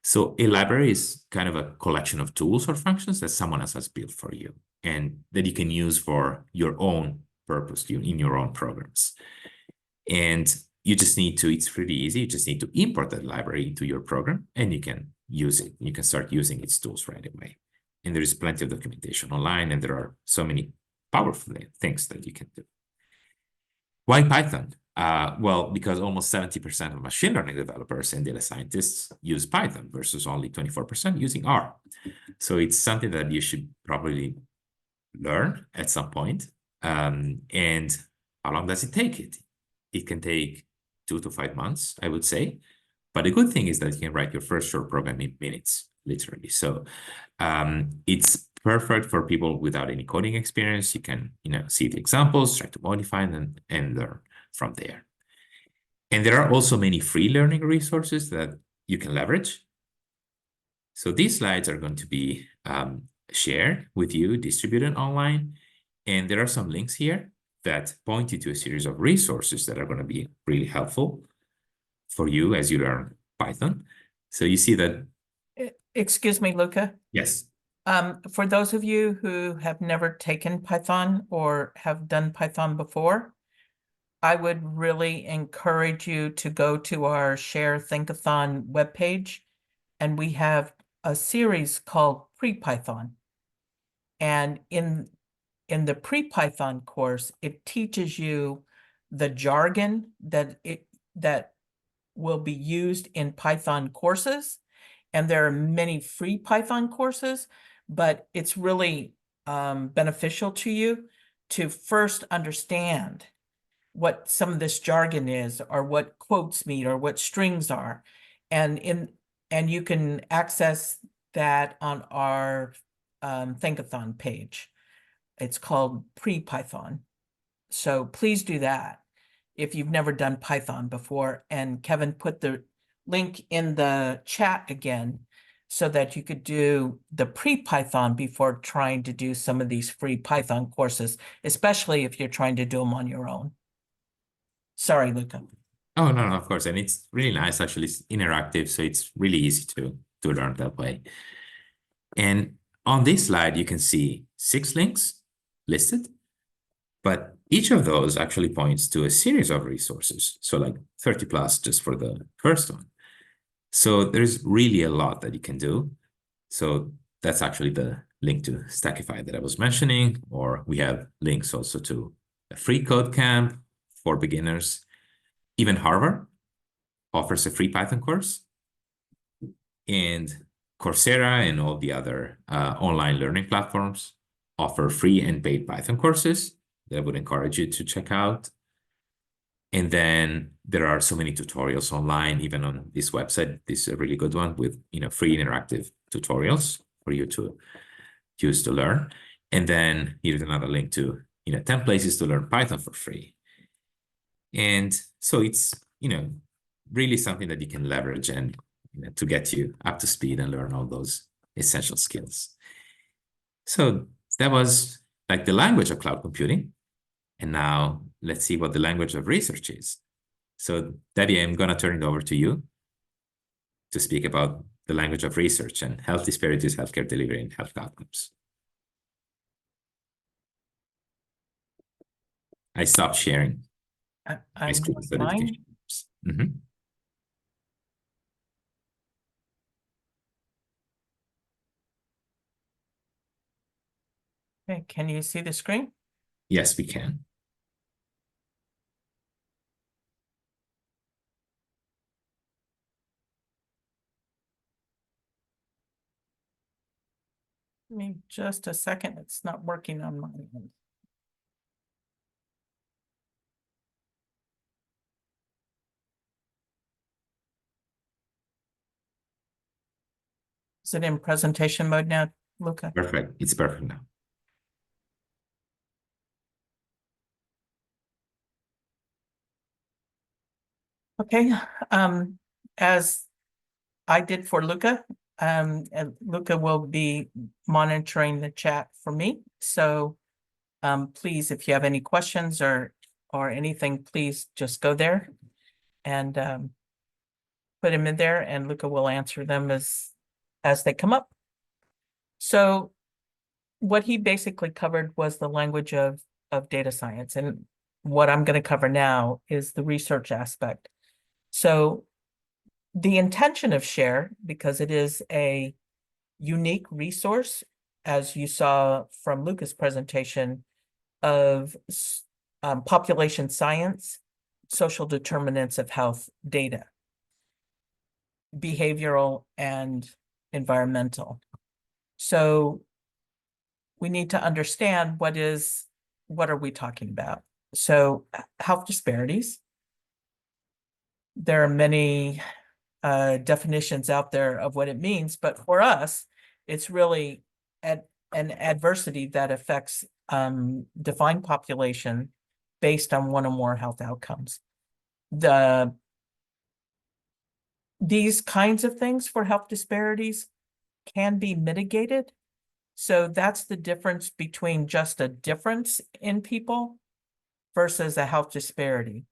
So a library is kind of a collection of tools or functions that someone else has built for you and that you can use for your own purpose in your own programs. And you just need to, it's pretty easy. You just need to import that library into your program and you can use it. You can start using its tools right away. And there is plenty of documentation online and there are so many powerful things that you can do. Why Python? Well, because almost 70% of machine learning developers and data scientists use Python versus only 24% using R. So it's something that you should probably learn at some point. And how long does it take it? It can take 2 to 5 months, I would say. But the good thing is that you can write your first short program in minutes, literally. So it's perfect for people without any coding experience. You can, see the examples, try to modify them, and learn from there. And there are also many free learning resources that you can leverage. So these slides are going to be shared with you, distributed online. And there are some links here that point you to a series of resources that are going to be really helpful for you as you learn Python. So you see that. Excuse me, Luca. Yes. For those of you who have never taken Python or have done Python before, I would really encourage you to go to our ScHARe Think-a-Thon webpage, and we have a series called Pre-Python. And in the Pre-Python course, it teaches you the jargon that will be used in Python courses. And there are many free Python courses, but it's really beneficial to you to first understand what some of this jargon is, or what quotes mean, or what strings are. And you can access that on our Think-a-Thon page. It's called Pre-Python. So please do that if you've never done Python before. And Kevin put the link in the chat again so that you could do the Pre-Python before trying to do some of these free Python courses, especially if you're trying to do them on your own. Sorry, Luca. Oh, no, of course. And it's really nice, actually. It's interactive, so it's really easy to learn that way. And on this slide, you can see 6 links listed, but each of those actually points to a series of resources. So like 30 plus just for the first one. So there's really a lot that you can do. So that's actually the link to Stackify that I was mentioning, or we have links also to a free code camp for beginners. Even Harvard offers a free Python course, and Coursera and all the other online learning platforms offer free and paid Python courses that I would encourage you to check out. And then there are so many tutorials online, even on this website. This is a really good one with free interactive tutorials for you to use to learn. And then here's another link to 10 places to learn Python for free. And so it's really something that you can leverage and to get you up to speed and learn all those essential skills. So that was like the language of cloud computing. And now let's see what the language of research is. So Debbie, I'm going to turn it over to you to speak about the language of research and health disparities, healthcare delivery, and health outcomes. I stopped sharing my I'm screen so that you can fine. share. Mm-hmm. Okay, can you see the screen? Yes, we can. Give me just a second. It's not working on my end. Is it in presentation mode now, Luca? Perfect. It's perfect now. Okay, as I did for Luca, and Luca will be monitoring the chat for me. So please, if you have any questions or anything, please just go there and put them in there, and Luca will answer them as they come up. So what he basically covered was the language of data science, and what I'm going to cover now is the research aspect. So the intention of ScHARe, because it is a unique resource, as you saw from Luca's presentation, of population science, social determinants of health data, behavioral and environmental. So we need to understand what are we talking about? So health disparities. There are many definitions out there of what it means, but for us, it's really an adversity that affects defined population based on one or more health outcomes. These kinds of things for health disparities can be mitigated. So that's the difference between just a difference in people versus a health disparity,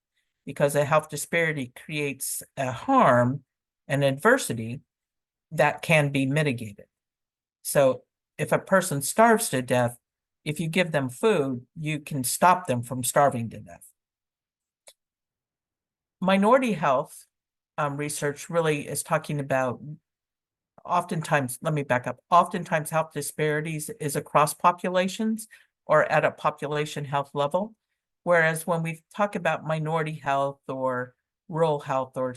because a health disparity creates a harm, an adversity that can be mitigated. So if a person starves to death, if you give them food, you can stop them from starving to death. Minority health research really is talking about, oftentimes, let me back up, oftentimes health disparities is across populations or at a population health level. Whereas when we talk about minority health or rural health or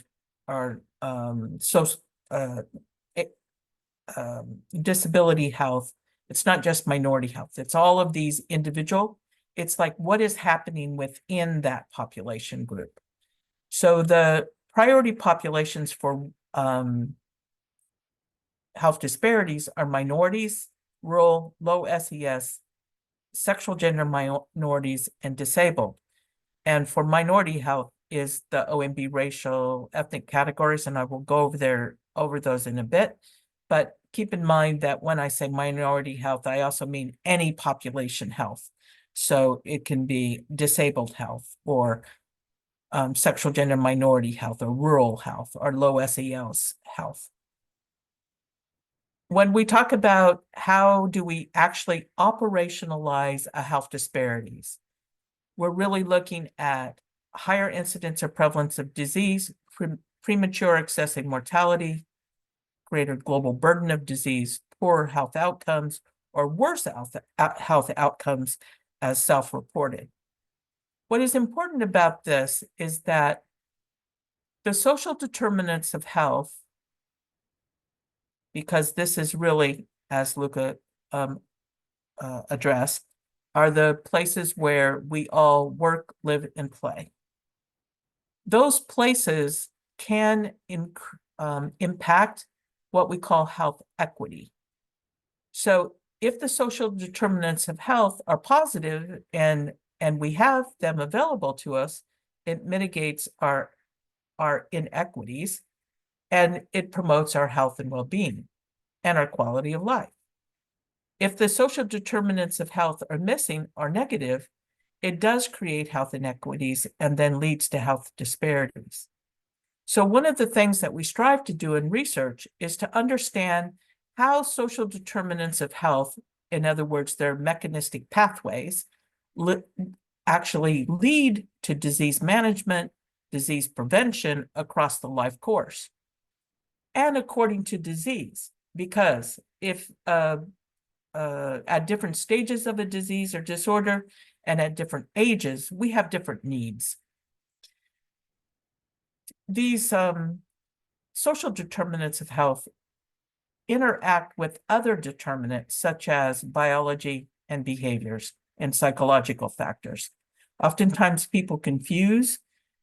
disability health, it's not just minority health, it's all of these individual. It's like what is happening within that population group. So the priority populations for health disparities are minorities, rural, low SES, sexual gender minorities, and disabled. And for minority health is the OMB racial ethnic categories, and I will go over those in a bit. But keep in mind that when I say minority health, I also mean any population health. So it can be disabled health or sexual gender minority health or rural health or low SES health. When we talk about how do we actually operationalize a health disparities, we're really looking at higher incidence or prevalence of disease, premature excessive mortality, greater global burden of disease, poor health outcomes, or worse health outcomes as self-reported. What is important about this is that the social determinants of health, because this is really, as Luca addressed, are the places where we all work, live, and play. Those places can impact what we call health equity. So if the social determinants of health are positive and we have them available to us, it mitigates our inequities, and it promotes our health and well-being and our quality of life. If the social determinants of health are missing or negative, it does create health inequities and then leads to health disparities. So one of the things that we strive to do in research is to understand how social determinants of health, in other words, their mechanistic pathways, actually lead to disease management, disease prevention across the life course. And according to disease, because if at different stages of a disease or disorder and at different ages, we have different needs. These social determinants of health interact with other determinants such as biology and behaviors and psychological factors. Oftentimes people confuse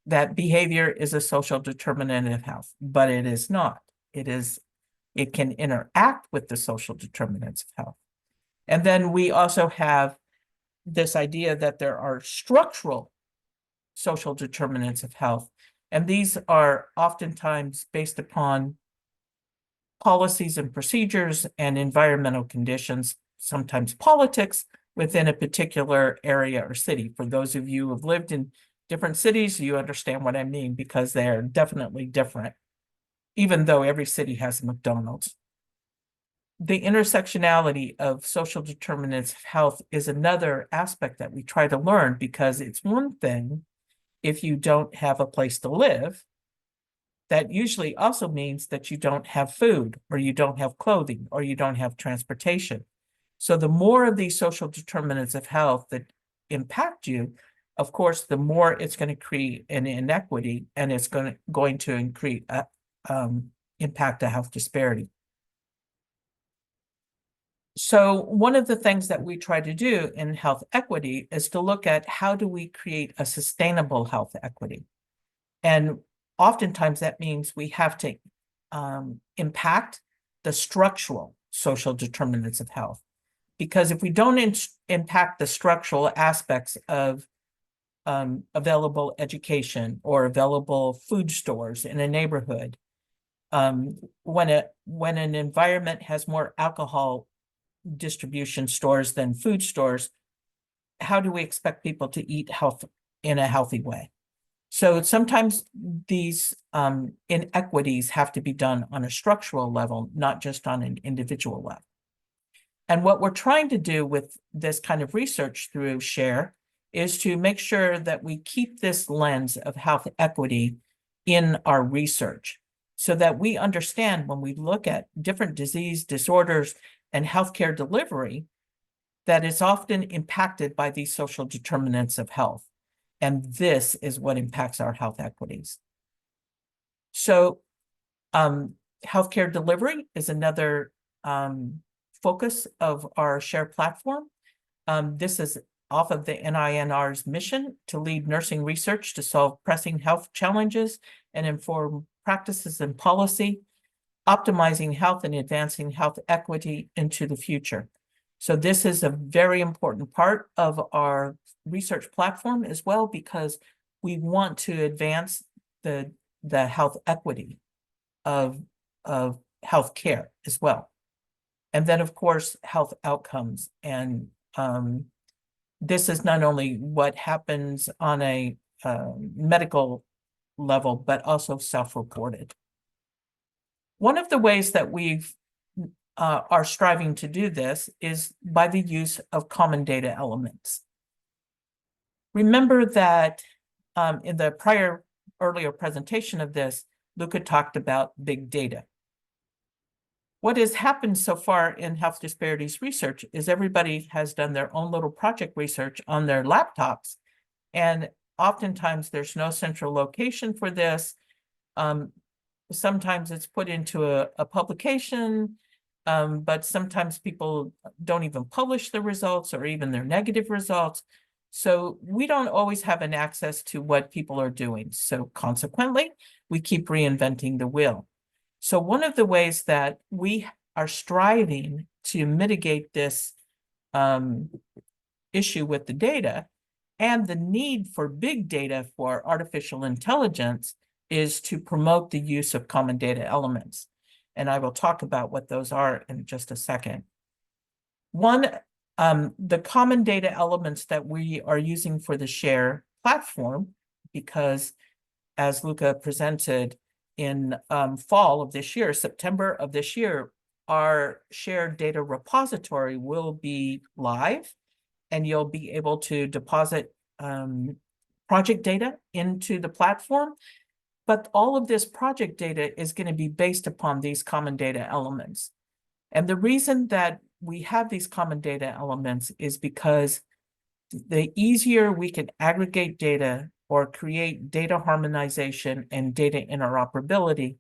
that behavior is a social determinant of health, but it is not. It can interact with the social determinants of health. And then we also have this idea that there are structural social determinants of health, and these are oftentimes based upon policies and procedures and environmental conditions, sometimes politics within a particular area or city. For those of you who have lived in different cities, you understand what I mean, because they're definitely different, even though every city has a McDonald's. The intersectionality of social determinants of health is another aspect that we try to learn, because it's one thing if you don't have a place to live. That usually also means that you don't have food, or you don't have clothing, or you don't have transportation. So the more of these social determinants of health that impact you, of course, the more it's going to create an inequity, and it's going to increase impact a health disparity. So one of the things that we try to do in health equity is to look at how do we create a sustainable health equity. And oftentimes that means we have to impact the structural social determinants of health. Because if we don't impact the structural aspects of available education or available food stores in a neighborhood, when an environment has more alcohol distribution stores than food stores, how do we expect people to eat health in a healthy way? So sometimes these inequities have to be done on a structural level, not just on an individual level. And what we're trying to do with this kind of research through ScHARe is to make sure that we keep this lens of health equity in our research, so that we understand when we look at different disease disorders and healthcare delivery, that it's often impacted by these social determinants of health. And this is what impacts our health equities. So healthcare delivery is another focus of our ScHARe platform. This is off of the NINR's mission to lead nursing research to solve pressing health challenges and inform practices and policy, optimizing health and advancing health equity into the future. So this is a very important part of our research platform as well, because we want to advance the health equity of healthcare as well. And then, of course, health outcomes. And this is not only what happens on a medical level, but also self-reported. One of the ways that we've are striving to do this is by the use of common data elements. Remember that in the earlier presentation of this, Luca talked about big data. What has happened so far in health disparities research is everybody has done their own little project research on their laptops. And oftentimes there's no central location for this. Sometimes it's put into a publication, but sometimes people don't even publish the results or even their negative results. So we don't always have an access to what people are doing. So consequently, we keep reinventing the wheel. So one of the ways that we are striving to mitigate this issue with the data and the need for big data for artificial intelligence is to promote the use of common data elements. And I will talk about what those are in just a second. One, the common data elements that we are using for the ScHARe platform, because as Luca presented in fall of this year, September of this year, our ScHARe data repository will be live, and you'll be able to deposit project data into the platform. But all of this project data is going to be based upon these common data elements. And the reason that we have these common data elements is because the easier we can aggregate data or create data harmonization and data interoperability,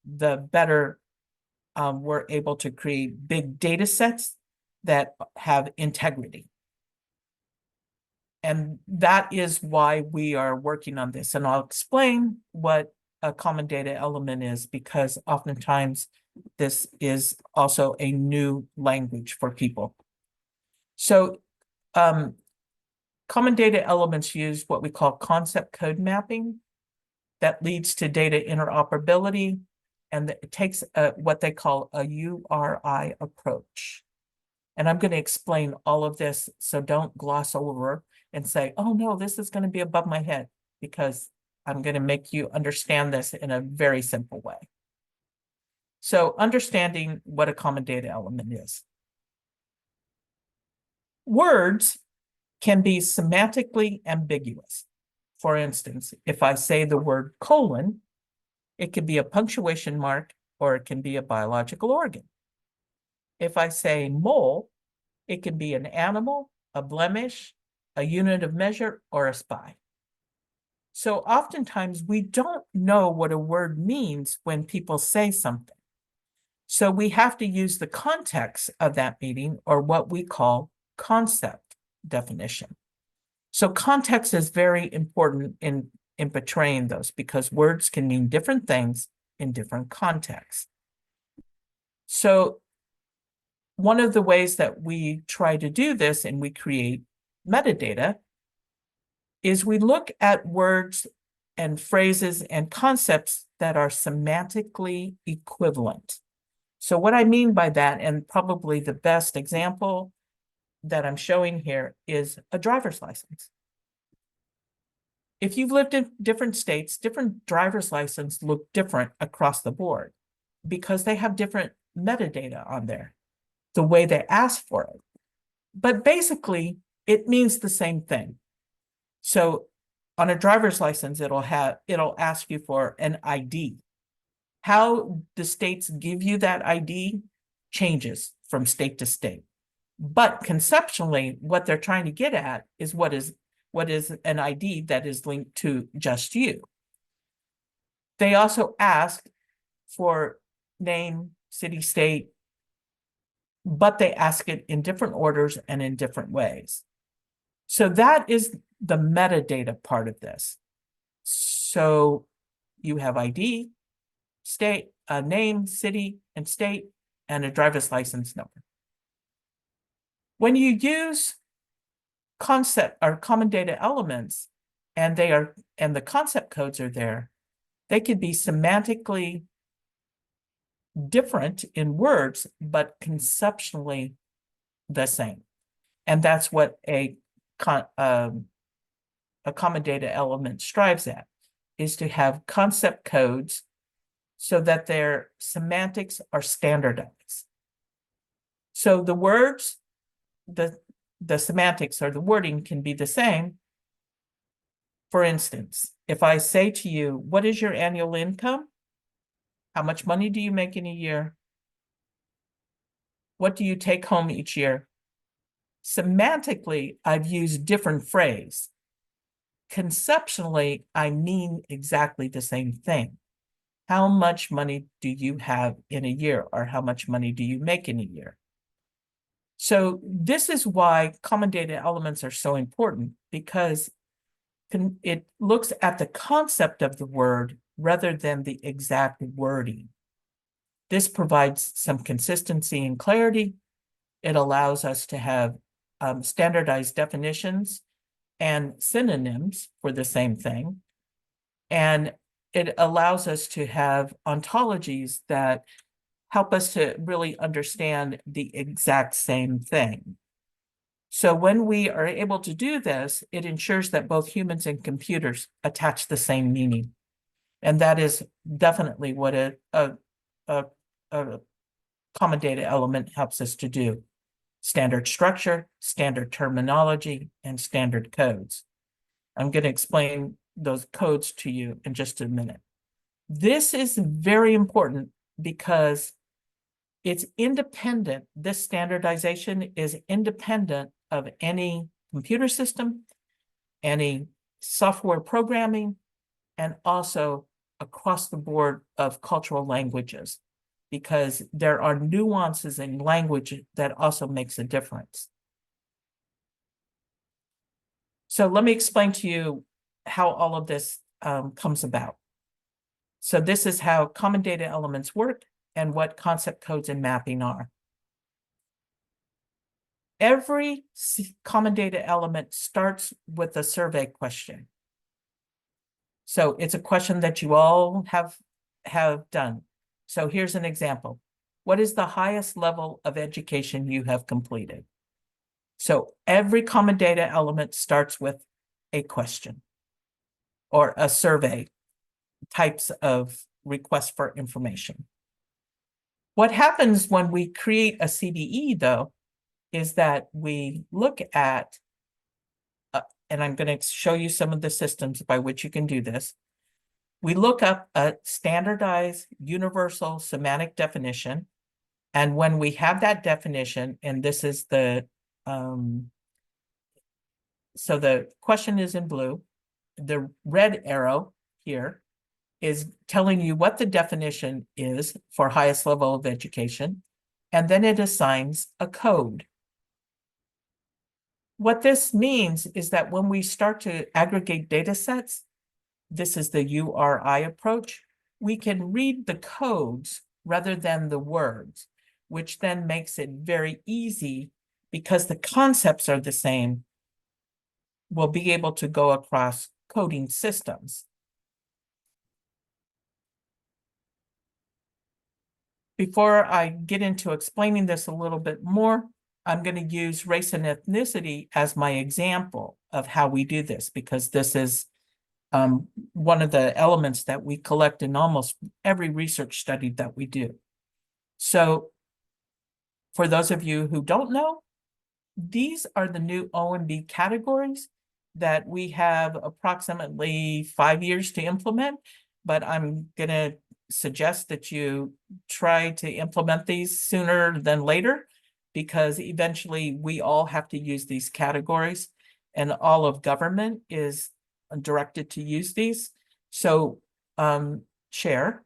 the better we're able to create big data sets that have integrity. And that is why we are working on this. And I'll explain what a common data element is, because oftentimes this is also a new language for people. So common data elements use what we call concept code mapping that leads to data interoperability, and it takes what they call a URI approach. And I'm going to explain all of this, so don't gloss over and say, oh no, this is going to be above my head, because I'm going to make you understand this in a very simple way. So understanding what a common data element is. Words can be semantically ambiguous. For instance, if I say the word colon, it could be a punctuation mark or it can be a biological organ. If I say mole, it can be an animal, a blemish, a unit of measure, or a spy. So oftentimes we don't know what a word means when people say something. So we have to use the context of that meaning, or what we call concept definition. So context is very important in portraying those, because words can mean different things in different contexts. So one of the ways that we try to do this, and we create metadata, is we look at words and phrases and concepts that are semantically equivalent. So what I mean by that, and probably the best example that I'm showing here, is a driver's license. If you've lived in different states, different driver's licenses look different across the board because they have different metadata on there, the way they ask for it. But basically, it means the same thing. So on a driver's license, it'll ask you for an ID. How the states give you that ID changes from state to state. But conceptually, what they're trying to get at is what is an ID that is linked to just you. They also ask for name, city, state, but they ask it in different orders and in different ways. So that is the metadata part of this. So you have ID, state, name, city, and state, and a driver's license number. When you use concept or common data elements, and the concept codes are there, they could be semantically different in words, but conceptually the same. And that's what a common data element strives at, is to have concept codes so that their semantics are standardized. So the words, the semantics or the wording can be the same. For instance, if I say to you, what is your annual income? How much money do you make in a year? What do you take home each year? Semantically, I've used different phrase. Conceptually, I mean exactly the same thing. How much money do you have in a year, or how much money do you make in a year? So this is why common data elements are so important, because it looks at the concept of the word rather than the exact wording. This provides some consistency and clarity. It allows us to have standardized definitions and synonyms for the same thing. And it allows us to have ontologies that help us to really understand the exact same thing. So when we are able to do this, it ensures that both humans and computers attach the same meaning. And that is definitely what a common data element helps us to do. Standard structure, standard terminology, and standard codes. I'm going to explain those codes to you in just a minute. This is very important because it's independent. This standardization is independent of any computer system, any software programming, and also across the board of cultural languages, because there are nuances in language that also makes a difference. So let me explain to you how all of this comes about. So this is how common data elements work and what concept codes and mapping are. Every common data element starts with a survey question. So it's a question that you all have done. So here's an example. What is the highest level of education you have completed? So every common data element starts with a question or a survey, types of requests for information. What happens when we create a CDE, though, is that we look at, and I'm going to show you some of the systems by which you can do this. We look up a standardized universal semantic definition. And when we have that definition, and this is the, so the question is in blue, the red arrow here is telling you what the definition is for highest level of education, and then it assigns a code. What this means is that when we start to aggregate data sets, this is the URI approach, we can read the codes rather than the words, which then makes it very easy, because the concepts are the same, we'll be able to go across coding systems. Before I get into explaining this a little bit more, I'm going to use race and ethnicity as my example of how we do this, because this is one of the elements that we collect in almost every research study that we do. So for those of you who don't know, these are the new OMB categories that we have approximately 5 years to implement, but I'm going to suggest that you try to implement these sooner than later, because eventually we all have to use these categories, and all of government is directed to use these. So ScHARe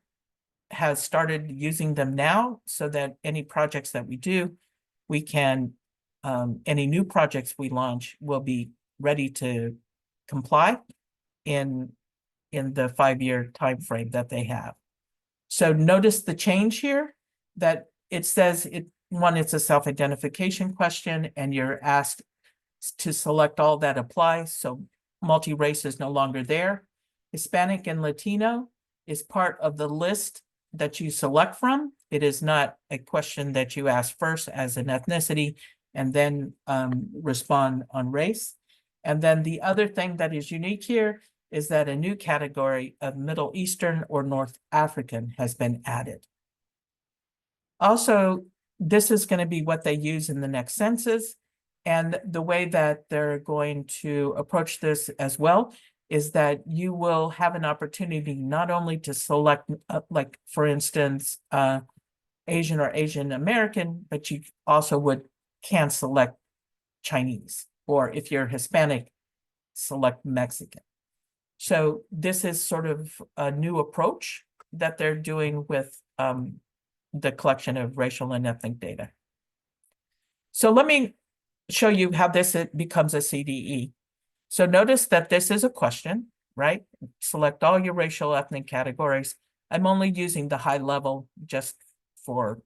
has started using them now, so that any projects that we do, we can, any new projects we launch will be ready to comply in the 5-year time frame that they have. So notice the change here, that it says it's a self-identification question, and you're asked to select all that applies. So multi-race is no longer there. Hispanic and Latino is part of the list that you select from. It is not a question that you ask first as an ethnicity and then respond on race. And then the other thing that is unique here is that a new category of Middle Eastern or North African has been added. Also, this is going to be what they use in the next census. And the way that they're going to approach this as well is that you will have an opportunity not only to select, like, for instance, Asian or Asian American, but you also can select Chinese, or if you're Hispanic, select Mexican. So this is sort of a new approach that they're doing with the collection of racial and ethnic data. So let me show you how this becomes a CDE. So notice that this is a question, right? Select all your racial ethnic categories. I'm only using the high level just for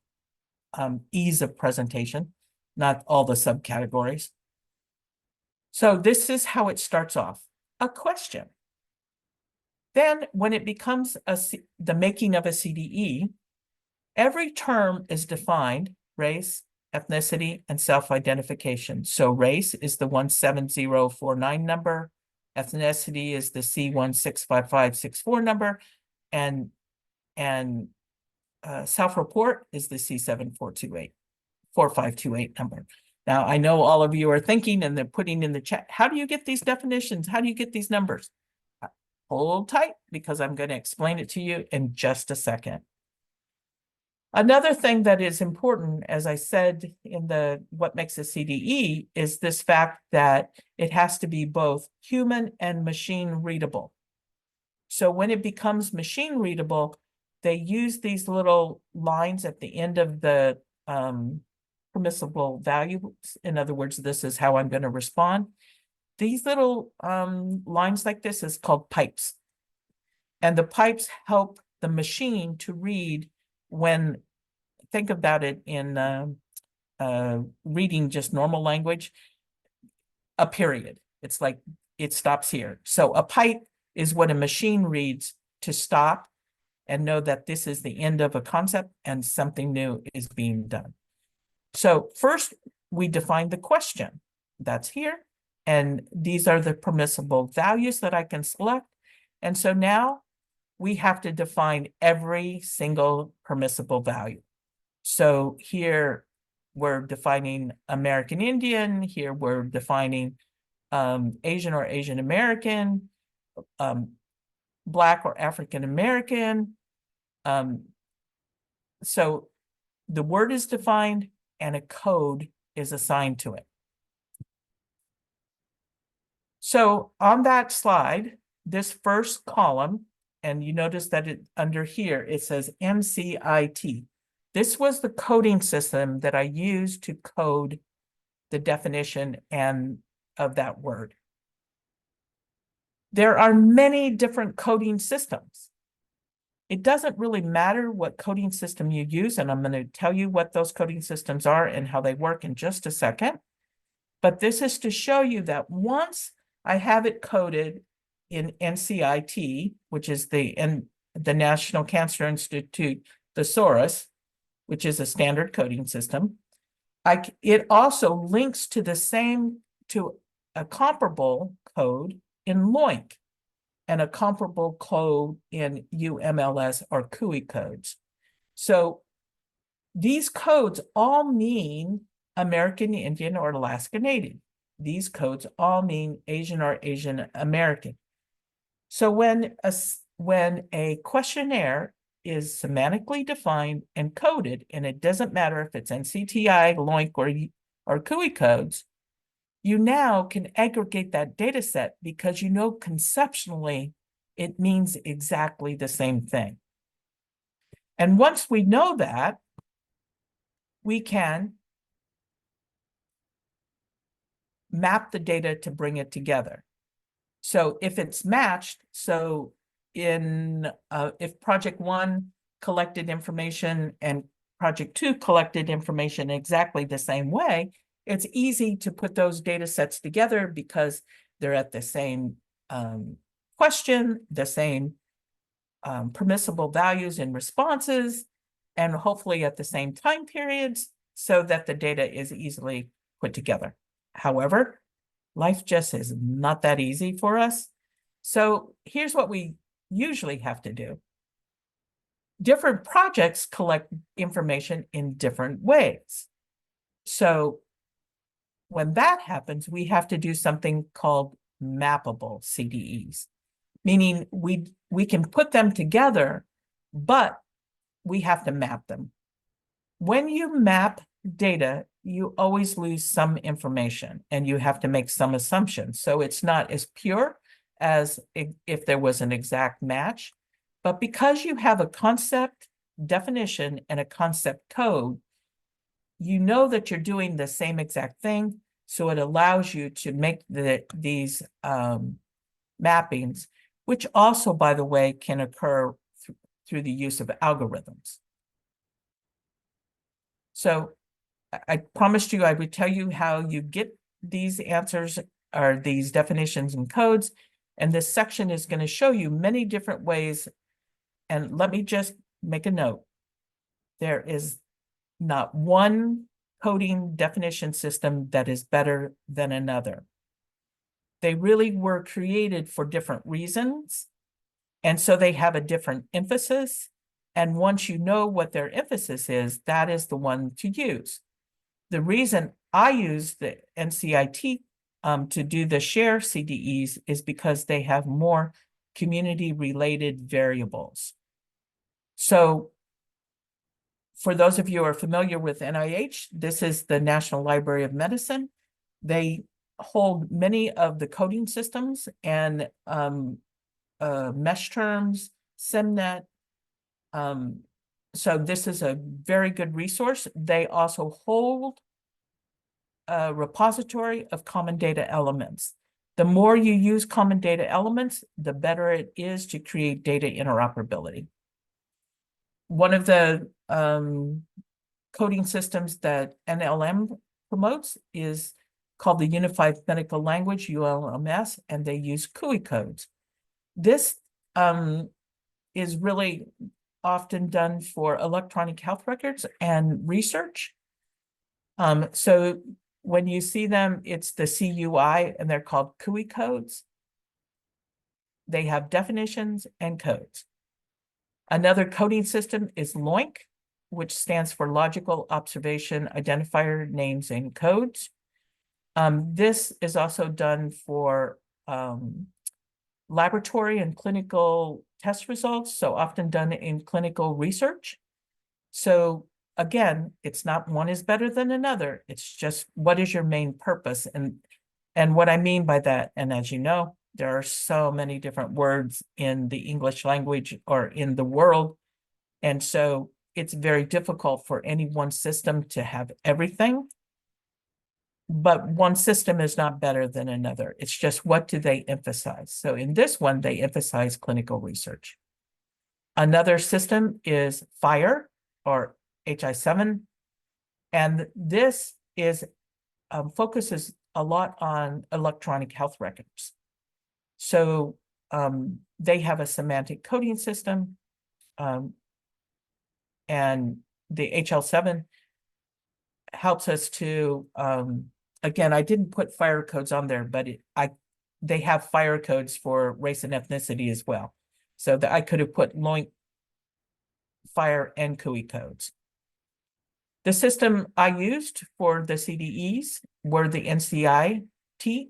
ease of presentation, not all the subcategories. So this is how it starts off, a question. Then when it becomes the making of a CDE, every term is defined, race, ethnicity, and self-identification. So race is the 17049 number, ethnicity is the C165564 number, and self-report is the C74284528 number. Now, I know all of you are thinking and they're putting in the chat, how do you get these definitions? How do you get these numbers? Hold tight, because I'm going to explain it to you in just a second. Another thing that is important, as I said in the what makes a CDE, is this fact that it has to be both human and machine readable. So when it becomes machine readable, they use these little lines at the end of the permissible values. In other words, this is how I'm going to respond. These little lines like this is called pipes. And the pipes help the machine to read when, think about it in reading just normal language, a period. It's like it stops here. So a pipe is what a machine reads to stop and know that this is the end of a concept and something new is being done. So first, we define the question. That's here. And these are the permissible values that I can select. And so now we have to define every single permissible value. So here we're defining American Indian. Here we're defining Asian or Asian American, Black or African American. So the word is defined and a code is assigned to it. So on that slide, this first column, and you notice that under here, it says MCIT. This was the coding system that I used to code the definition of that word. There are many different coding systems. It doesn't really matter what coding system you use, and I'm going to tell you what those coding systems are and how they work in just a second. But this is to show you that once I have it coded in NCIT, which is the National Cancer Institute thesaurus, which is a standard coding system, it also links to a comparable code in LOINC and a comparable code in UMLS or CUI codes. So these codes all mean American Indian or Alaska Native. These codes all mean Asian or Asian American. So when a questionnaire is semantically defined and coded, and it doesn't matter if it's NCTI, LOINC, or CUI codes, you now can aggregate that data set because you know conceptually it means exactly the same thing. And once we know that, we can map the data to bring it together. So if it's matched, so if project 1 collected information and project 2 collected information exactly the same way, it's easy to put those data sets together because they're at the same question, the same permissible values and responses, and hopefully at the same time periods, so that the data is easily put together. However, life just is not that easy for us. So here's what we usually have to do. Different projects collect information in different ways. So when that happens, we have to do something called mappable CDEs. meaning we can put them together, but we have to map them. When you map data, you always lose some information and you have to make some assumptions. So it's not as pure as if there was an exact match. But because you have a concept definition and a concept code, you know that you're doing the same exact thing. So it allows you to make these mappings, which also, by the way, can occur through the use of algorithms. So I promised you I would tell you how you get these answers or these definitions and codes. And this section is going to show you many different ways. And let me just make a note. There is not one coding definition system that is better than another. They really were created for different reasons. And so they have a different emphasis. And once you know what their emphasis is, that is the one to use. The reason I use the NCIT to do the ScHARe CDEs is because they have more community-related variables. So for those of you who are familiar with NIH, this is the National Library of Medicine. They hold many of the coding systems and mesh terms, SIMnet. So this is a very good resource. They also hold a repository of common data elements. The more you use common data elements, the better it is to create data interoperability. One of the coding systems that NLM promotes is called the Unified Medical Language, ULMS, and they use CUI codes. This is really often done for electronic health records and research. So when you see them, it's the CUI, and they're called CUI codes. They have definitions and codes. Another coding system is LOINC, which stands for Logical Observation Identifier Names and Codes. This is also done for laboratory and clinical test results, so often done in clinical research. So again, it's not one is better than another. It's just what is your main purpose? And what I mean by that, and as you know, there are so many different words in the English language or in the world. And so it's very difficult for any one system to have everything. But one system is not better than another. It's just what do they emphasize? So in this one, they emphasize clinical research. Another system is FHIRE or HI7. And this is focuses a lot on electronic health records. So they have a semantic coding system, and the HL7 helps us to, again, I didn't put FHIRE codes on there, but they have FHIRE codes for race and ethnicity as well. So that I could have put LOINC, FHIRE, and CUI codes. The system I used for the CDEs were the NCIT.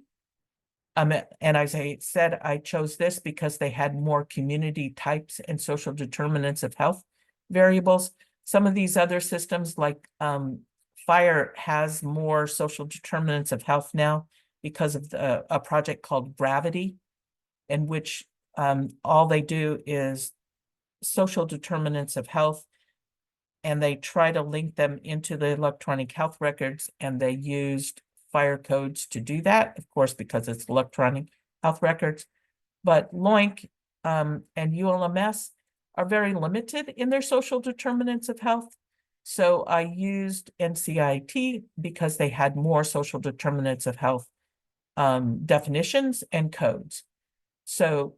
And as I said, I chose this because they had more community types and social determinants of health variables. Some of these other systems like FHIRE has more social determinants of health now because of a project called Gravity, in which all they do is social determinants of health, and they try to link them into the electronic health records, and they used FHIRE codes to do that, of course, because it's electronic health records. But LOINC and ULMS are very limited in their social determinants of health. So I used NCIT because they had more social determinants of health definitions and codes. So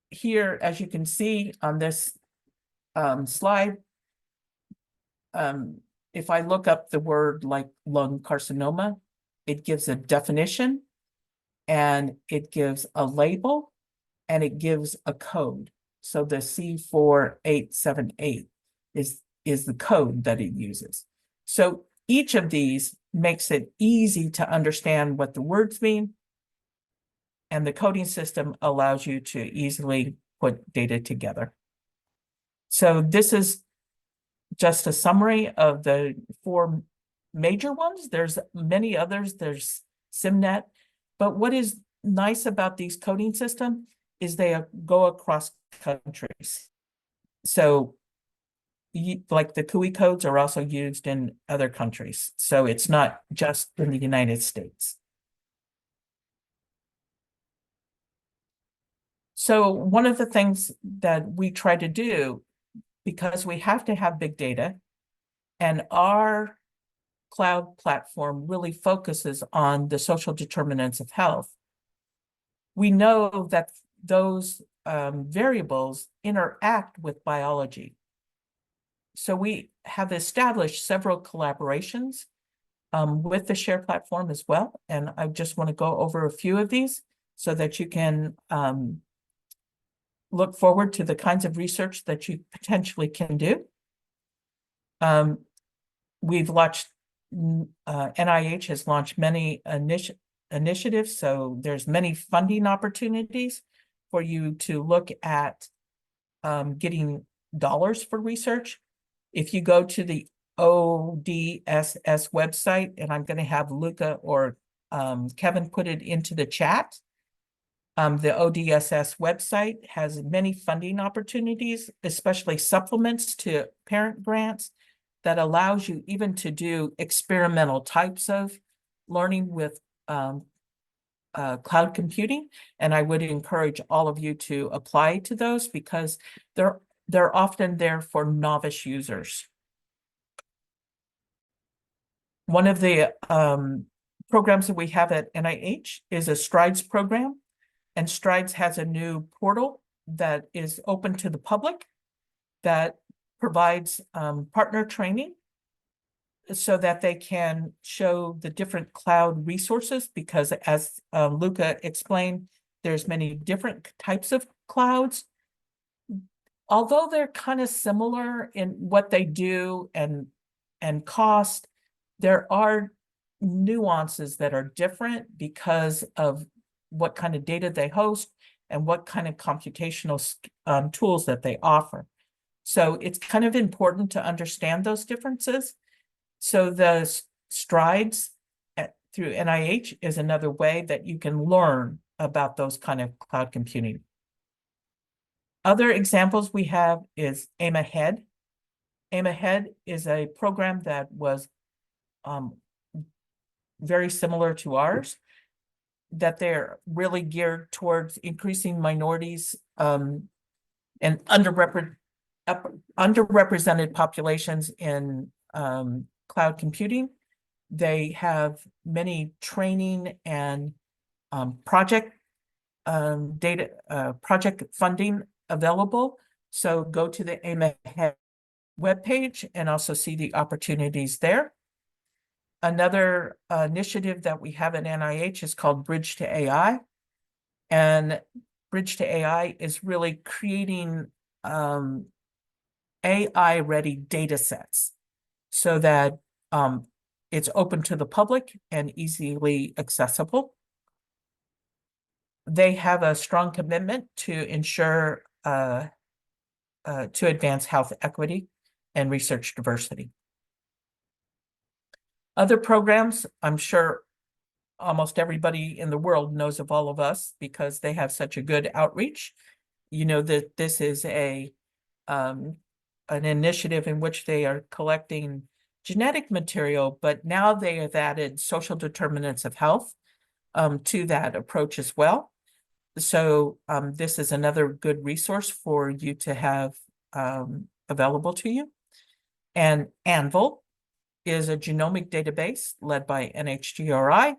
here, as you can see on this slide, if I look up the word like lung carcinoma, it gives a definition, and it gives a label, and it gives a code. So the C4878 is the code that it uses. So each of these makes it easy to understand what the words mean. And the coding system allows you to easily put data together. So this is just a summary of the 4 major ones. There's many others. There's SimNet. But what is nice about these coding systems is they go across countries. So like the CUI codes are also used in other countries. So it's not just in the United States. So one of the things that we try to do, because we have to have big data, and our cloud platform really focuses on the social determinants of health, we know that those variables interact with biology. So we have established several collaborations with the ScHARe platform as well. And I just want to go over a few of these so that you can look forward to the kinds of research that you potentially can do. We've launched, NIH has launched many initiatives, so there's many funding opportunities for you to look at getting dollars for research. If you go to the ODSS website, and I'm going to have Luca or Kevin put it into the chat, the ODSS website has many funding opportunities, especially supplements to parent grants that allows you even to do experimental types of learning with cloud computing. And I would encourage all of you to apply to those because they're often there for novice users. One of the programs that we have at NIH is a STRIDES program. And STRIDES has a new portal that is open to the public that provides partner training so that they can show the different cloud resources, because as Luca explained, there's many different types of clouds. Although they're kind of similar in what they do and cost, there are nuances that are different because of what kind of data they host and what kind of computational tools that they offer. So it's kind of important to understand those differences. So the STRIDES through NIH is another way that you can learn about those kind of cloud computing. Other examples we have is Aim Ahead. Aim Ahead is a program that was very similar to ours, that they're really geared towards increasing minorities and underrepresented populations in cloud computing. They have many training and project funding available. So go to the Aim Ahead webpage and also see the opportunities there. Another initiative that we have at NIH is called Bridge to AI. And Bridge to AI is really creating AI-ready data sets so that it's open to the public and easily accessible. They have a strong commitment to ensure to advance health equity and research diversity. Other programs, I'm sure almost everybody in the world knows of all of us because they have such a good outreach. You know that this is an initiative in which they are collecting genetic material, but now they have added social determinants of health to that approach as well. So this is another good resource for you to have available to you. And ANVIL is a genomic database led by NHGRI.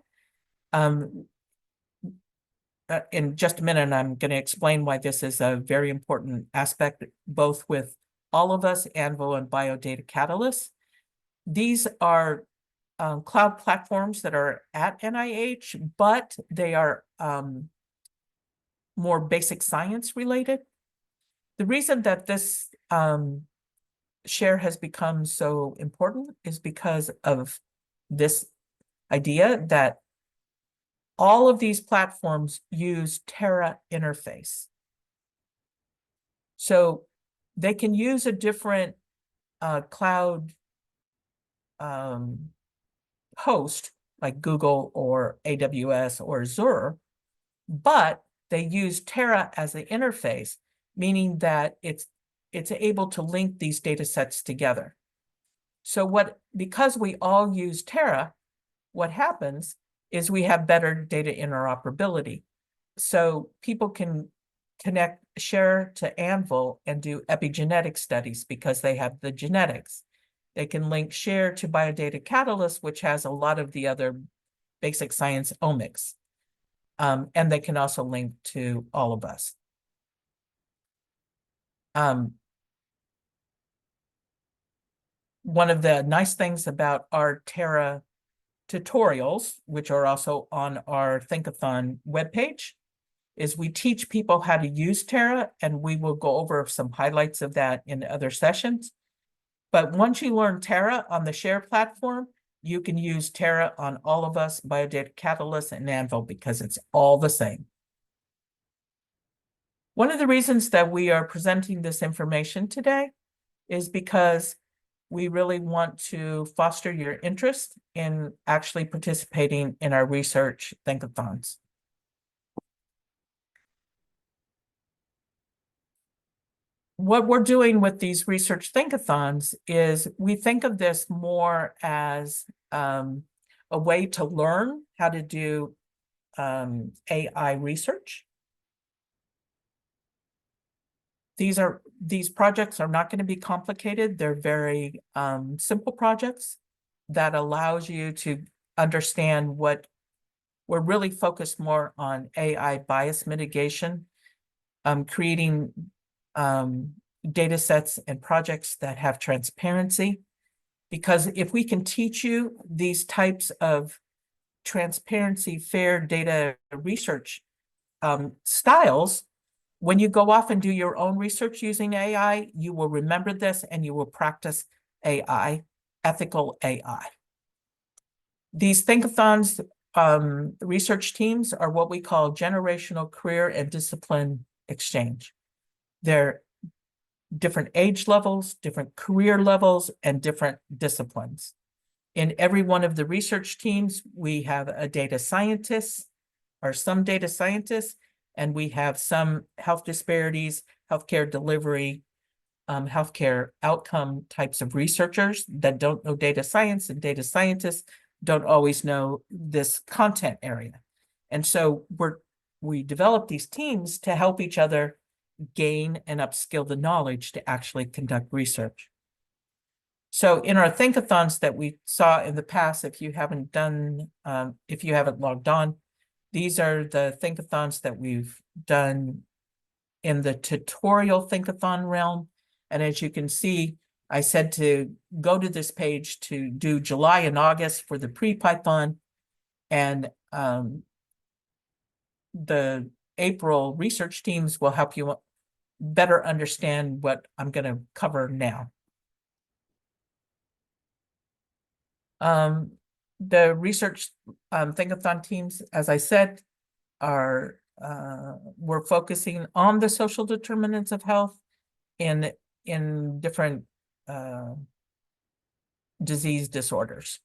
In just a minute, I'm going to explain why this is a very important aspect, both with all of us, ANVIL and Biodata Catalyst. These are cloud platforms that are at NIH, but they are more basic science related. The reason that this ScHARe has become so important is because of this idea that all of these platforms use Terra interface. So they can use a different cloud host like Google or AWS or Azure, but they use Terra as the interface, meaning that it's able to link these data sets together. So because we all use Terra, what happens is we have better data interoperability. So people can connect ScHARe to Anvil and do epigenetic studies because they have the genetics. They can link ScHARe to Biodata Catalyst, which has a lot of the other basic science omics. And they can also link to all of us. One of the nice things about our Terra tutorials, which are also on our Think-a-Thon webpage, is we teach people how to use Terra, and we will go over some highlights of that in other sessions. But once you learn Terra on the ScHARe platform, you can use Terra on all of us, Biodata Catalyst and Anvil, because it's all the same. One of the reasons that we are presenting this information today is because we really want to foster your interest in actually participating in our research think-a-thons. What we're doing with these research think-a-thons is we think of this more as a way to learn how to do AI research. These projects are not going to be complicated. They're very simple projects that allows you to understand what we're really focused more on AI bias mitigation, creating data sets and projects that have transparency. Because if we can teach you these types of transparency, fair data research styles, when you go off and do your own research using AI, you will remember this and you will practice AI, ethical AI. These think-a-thons research teams are what we call generational career and discipline exchange. They're different age levels, different career levels, and different disciplines. In every one of the research teams, we have a data scientist or some data scientists, and we have some health disparities, healthcare delivery, healthcare outcome types of researchers that don't know data science, and data scientists don't always know this content area. And so we develop these teams to help each other gain and upskill the knowledge to actually conduct research. So in our think-a-thons that we saw in the past, if you haven't logged on, these are the think-a-thons that we've done in the tutorial think-a-thon realm. And as you can see, I said to go to this page to do July and August for the pre-Python, and the April research teams will help you better understand what I'm going to cover now. The research think-a-thon teams, as I said, we're focusing on the social determinants of health in different disease disorders.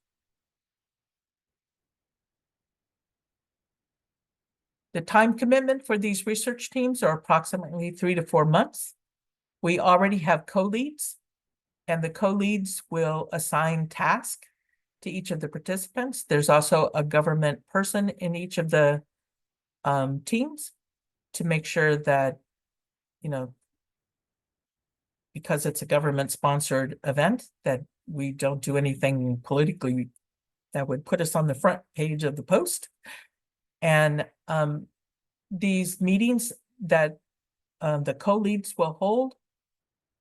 The time commitment for these research teams are approximately 3 to 4 months. We already have co-leads, and the co-leads will assign tasks to each of the participants. There's also a government person in each of the teams to make sure that, because it's a government-sponsored event, that we don't do anything politically that would put us on the front page of the Post. And these meetings that the co-leads will hold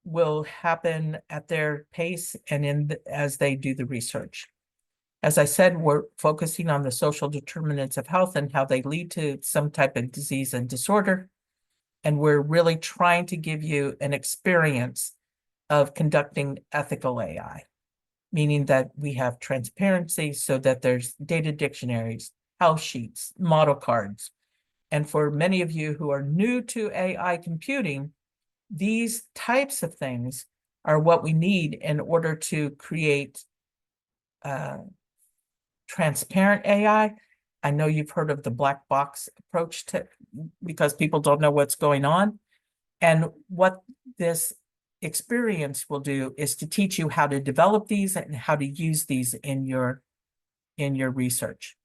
will happen at their pace and as they do the research. As I said, we're focusing on the social determinants of health and how they lead to some type of disease and disorder. And we're really trying to give you an experience of conducting ethical AI, meaning that we have transparency so that there's data dictionaries, health sheets, model cards. And for many of you who are new to AI computing, these types of things are what we need in order to create transparent AI. I know you've heard of the black box approach because people don't know what's going on. And what this experience will do is to teach you how to develop these and how to use these in your research.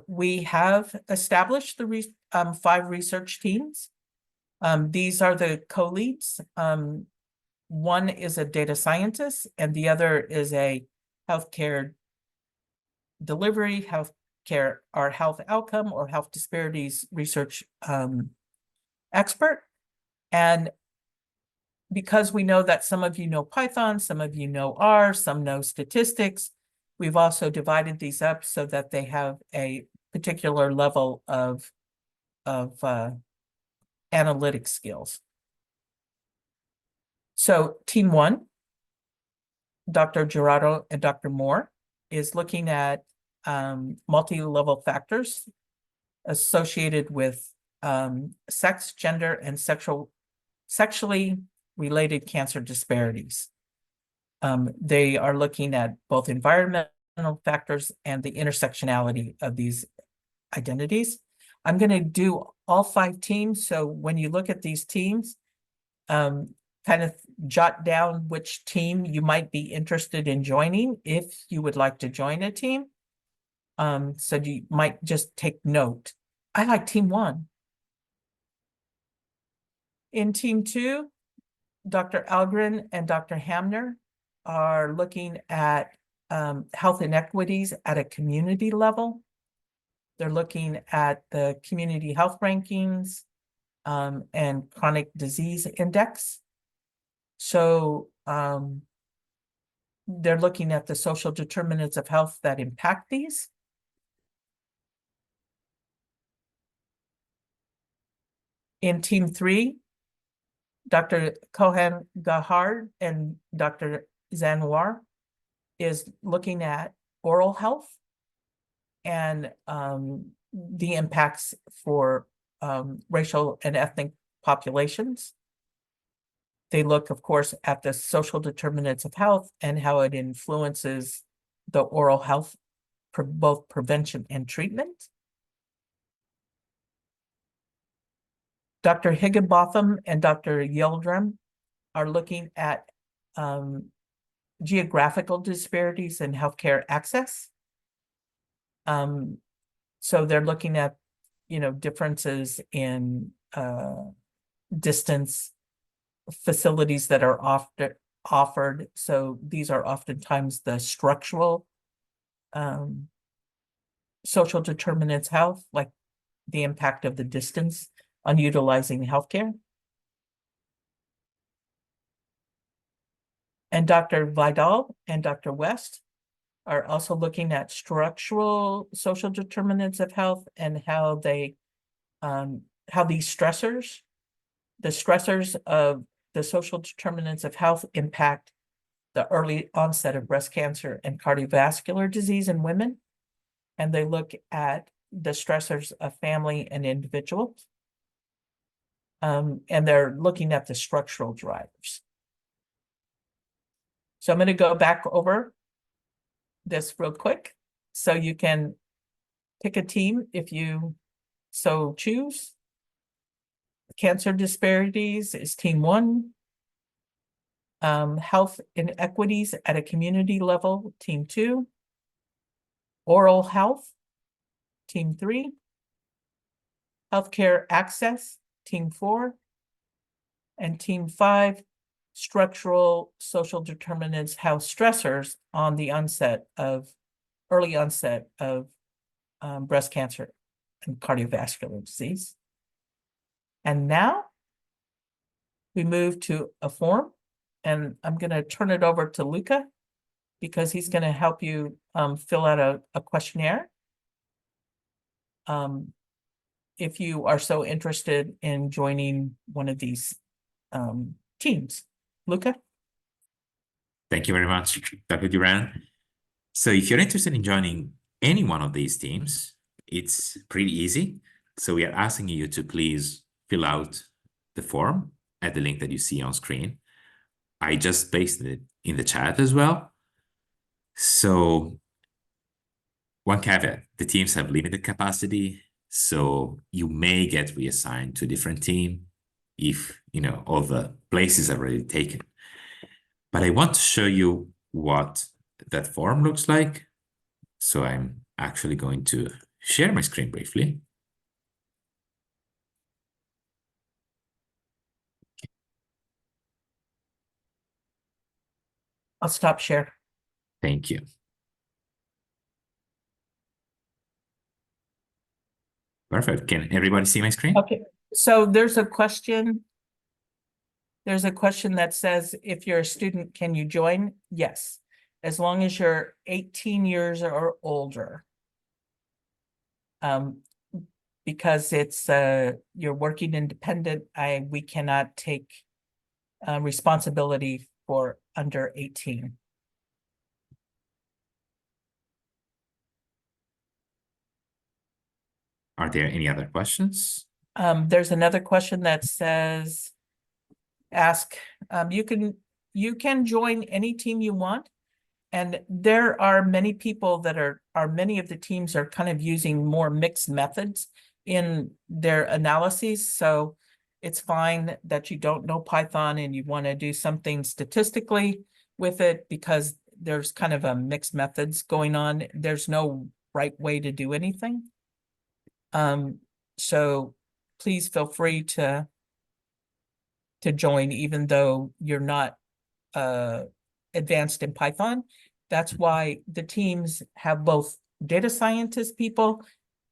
We have established the 5 research teams. These are the co-leads. One is a data scientist, and the other is a healthcare delivery, healthcare or health outcome or health disparities research expert. And because we know that some of you know Python, some of you know R, some know statistics, we've also divided these up so that they have a particular level of analytic skills. So team 1, Dr. Gerardo and Dr. Moore, is looking at multi-level factors associated with sex, gender, and sexually related cancer disparities. They are looking at both environmental factors and the intersectionality of these identities. I'm going to do all 5 teams. So when you look at these teams, kind of jot down which team you might be interested in joining if you would like to join a team. So you might just take note. I like team 1. In team 2, Dr. Algren and Dr. Hamner are looking at health inequities at a community level. They're looking at the community health rankings and chronic disease index. So they're looking at the social determinants of health that impact these. In team 3, Dr. Cohen Gahard and Dr. Zanwar is looking at oral health and the impacts for racial and ethnic populations. They look, of course, at the social determinants of health and how it influences the oral health for both prevention and treatment. Dr. Higginbotham and Dr. Yildirim are looking at geographical disparities in healthcare access. So they're looking at, differences in distance facilities that are offered. So these are oftentimes the structural social determinants of health, like the impact of the distance on utilizing healthcare. And Dr. Vidal and Dr. West are also looking at structural social determinants of health and how these stressors, the stressors of the social determinants of health impact the early onset of breast cancer and cardiovascular disease in women. And they look at the stressors of family and individuals. And they're looking at the structural drivers. So I'm going to go back over this real quick so you can pick a team if you so choose. Cancer disparities is team 1. Health inequities at a community level, team 2. Oral health, team 3. Healthcare access, team 4. And team 5, structural social determinants, health stressors on the early onset of breast cancer and cardiovascular disease. And now we move to a form, and I'm going to turn it over to Luca because he's going to help you fill out a questionnaire. If you are so interested in joining one of these teams. Luca? Thank you very much, Dr. Duran. So if you're interested in joining any one of these teams, it's pretty easy. So we are asking you to please fill out the form at the link that you see on screen. I just pasted it in the chat as well. So one caveat, the teams have limited capacity, so you may get reassigned to a different team if, all the places are already taken. But I want to show you what that form looks like. So I'm actually going to share my screen briefly. I'll stop share. Thank you. Perfect. Can everybody see my screen? Okay, so there's a question. There's a question that says, if you're a student, can you join? Yes, as long as you're 18 years or older. Because it's you're working independent, we cannot take responsibility for under 18. Are there any other questions? There's another question that says, you can join any team you want. And there are many people that many of the teams are kind of using more mixed methods in their analyses. So it's fine that you don't know Python and you want to do something statistically with it, because there's kind of a mixed methods going on. There's no right way to do anything. So please feel free to join, even though you're not advanced in Python. That's why the teams have both data scientist people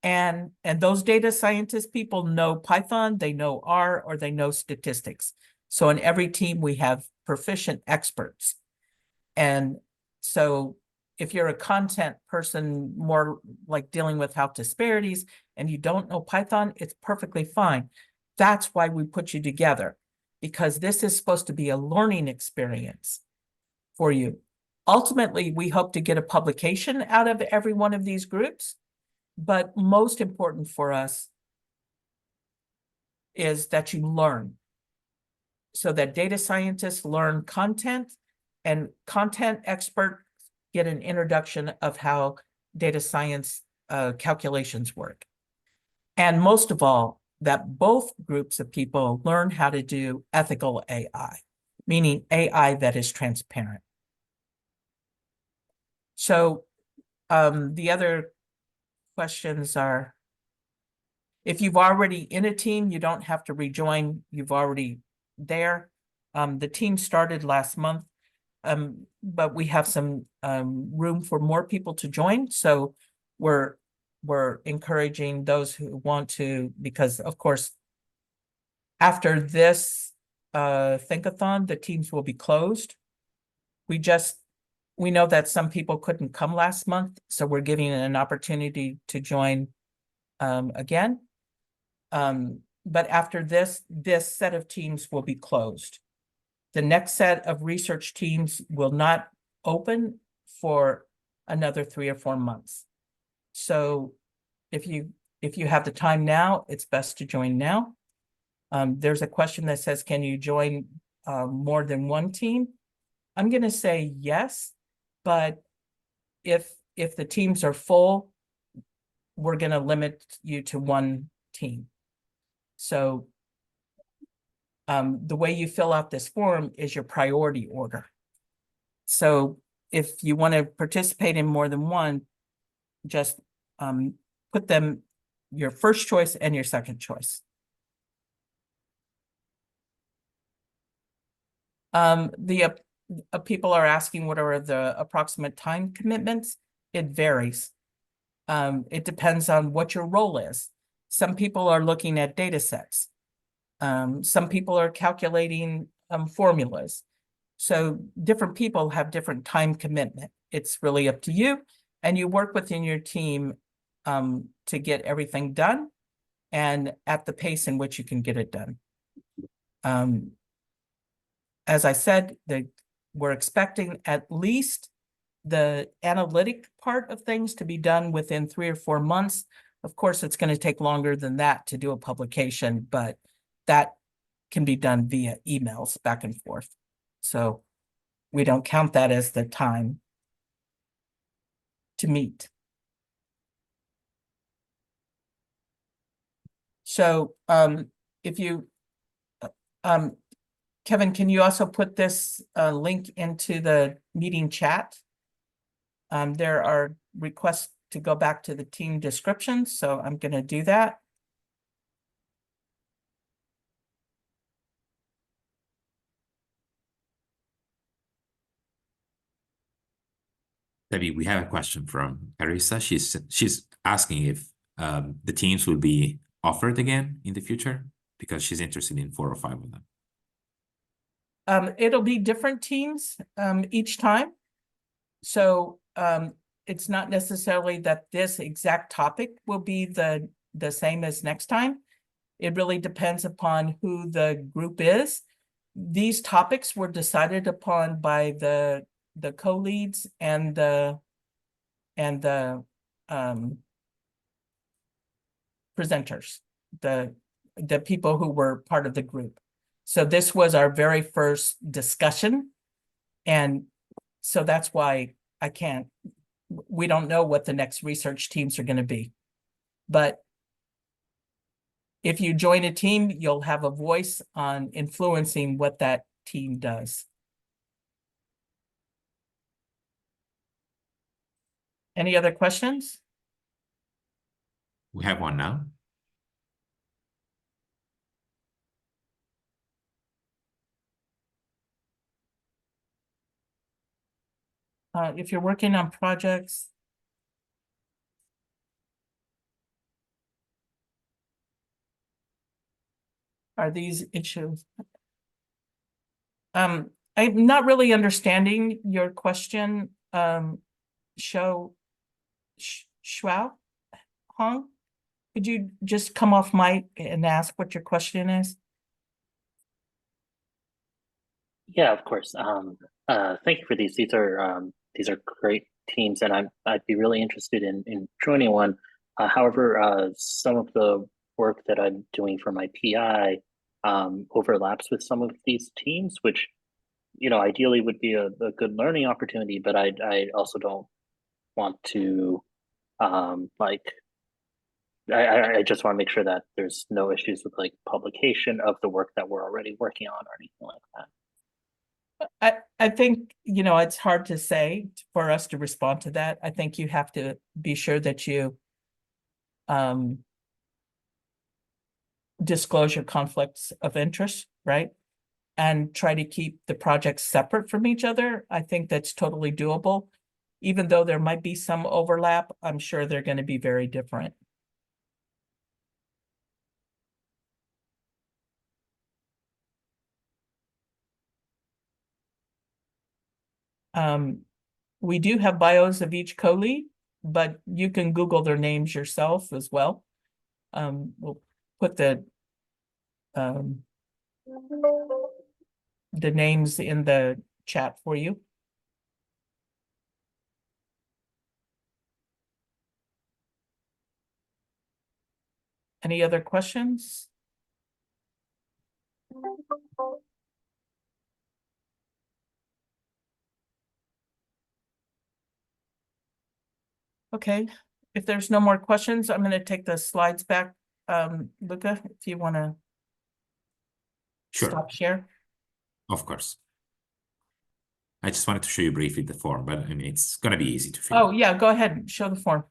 and those data scientist people know Python, they know R, or they know statistics. So in every team we have proficient experts. And so if you're a content person, more like dealing with health disparities, and you don't know Python, it's perfectly fine. That's why we put you together, because this is supposed to be a learning experience for you. Ultimately, we hope to get a publication out of every one of these groups, but most important for us is that you learn, so that data scientists learn content and content experts get an introduction of how data science calculations work. And most of all, that both groups of people learn how to do ethical AI, meaning AI that is transparent. So the other questions are, if you've already in a team, you don't have to rejoin, you've already there. The team started last month, but we have some room for more people to join. So we're encouraging those who want to, because of course, after this Think-a-Thon, the teams will be closed. We know that some people couldn't come last month, so we're giving an opportunity to join again. But after this set of teams will be closed. The next set of research teams will not open for another 3 or 4 months. So if you have the time now, it's best to join now. There's a question that says, can you join more than one team? I'm going to say yes, but if the teams are full, we're going to limit you to one team. So the way you fill out this form is your priority order. So if you want to participate in more than one, just put them your first choice and your second choice. People are asking what are the approximate time commitments. It varies. It depends on what your role is. Some people are looking at data sets. Some people are calculating formulas. So different people have different time commitment. It's really up to you, and you work within your team to get everything done and at the pace in which you can get it done. As I said, we're expecting at least the analytic part of things to be done within 3 or 4 months. Of course, it's going to take longer than that to do a publication, but that can be done via emails back and forth. So we don't count that as the time to meet. So if you, Kevin, can you also put this link into the meeting chat? There are requests to go back to the team descriptions, so I'm going to do that. Debbie, we have a question from Carissa. She's asking if the teams will be offered again in the future because she's interested in 4 or 5 of them. It'll be different teams each time. So it's not necessarily that this exact topic will be the same as next time. It really depends upon who the group is. These topics were decided upon by the co-leads and the presenters, the people who were part of the group. So this was our very first discussion. And so that's why we don't know what the next research teams are going to be. But if you join a team, you'll have a voice on influencing what that team does. Any other questions? We have one now. If you're working on projects, are these issues? I'm not really understanding your question, Shuao Hong. Could you just come off mic and ask what your question is? Yeah, of course. Thank you for these. These are great teams, and I'd be really interested in joining one. However, some of the work that I'm doing for my PI overlaps with some of these teams, which, you know, ideally would be a good learning opportunity, but I also don't want to like I just want to make sure that there's no issues with like publication of the work that we're already working on or anything like that. I think, you know, it's hard to say for us to respond to that. I think you have to be sure that you disclose your conflicts of interest, right? And try to keep the projects separate from each other. I think that's totally doable. Even though there might be some overlap, I'm sure they're going to be very different. We do have bios of each co-lead, but you can Google their names yourself as well. We'll put the names in the chat for you. Any other questions? Okay, if there's no more questions, I'm going to take the slides back. Luca, if you want to stop share. Of course. I just wanted to show you briefly the form, but I mean, it's going to be easy to fill. Oh, yeah, go ahead and show the form.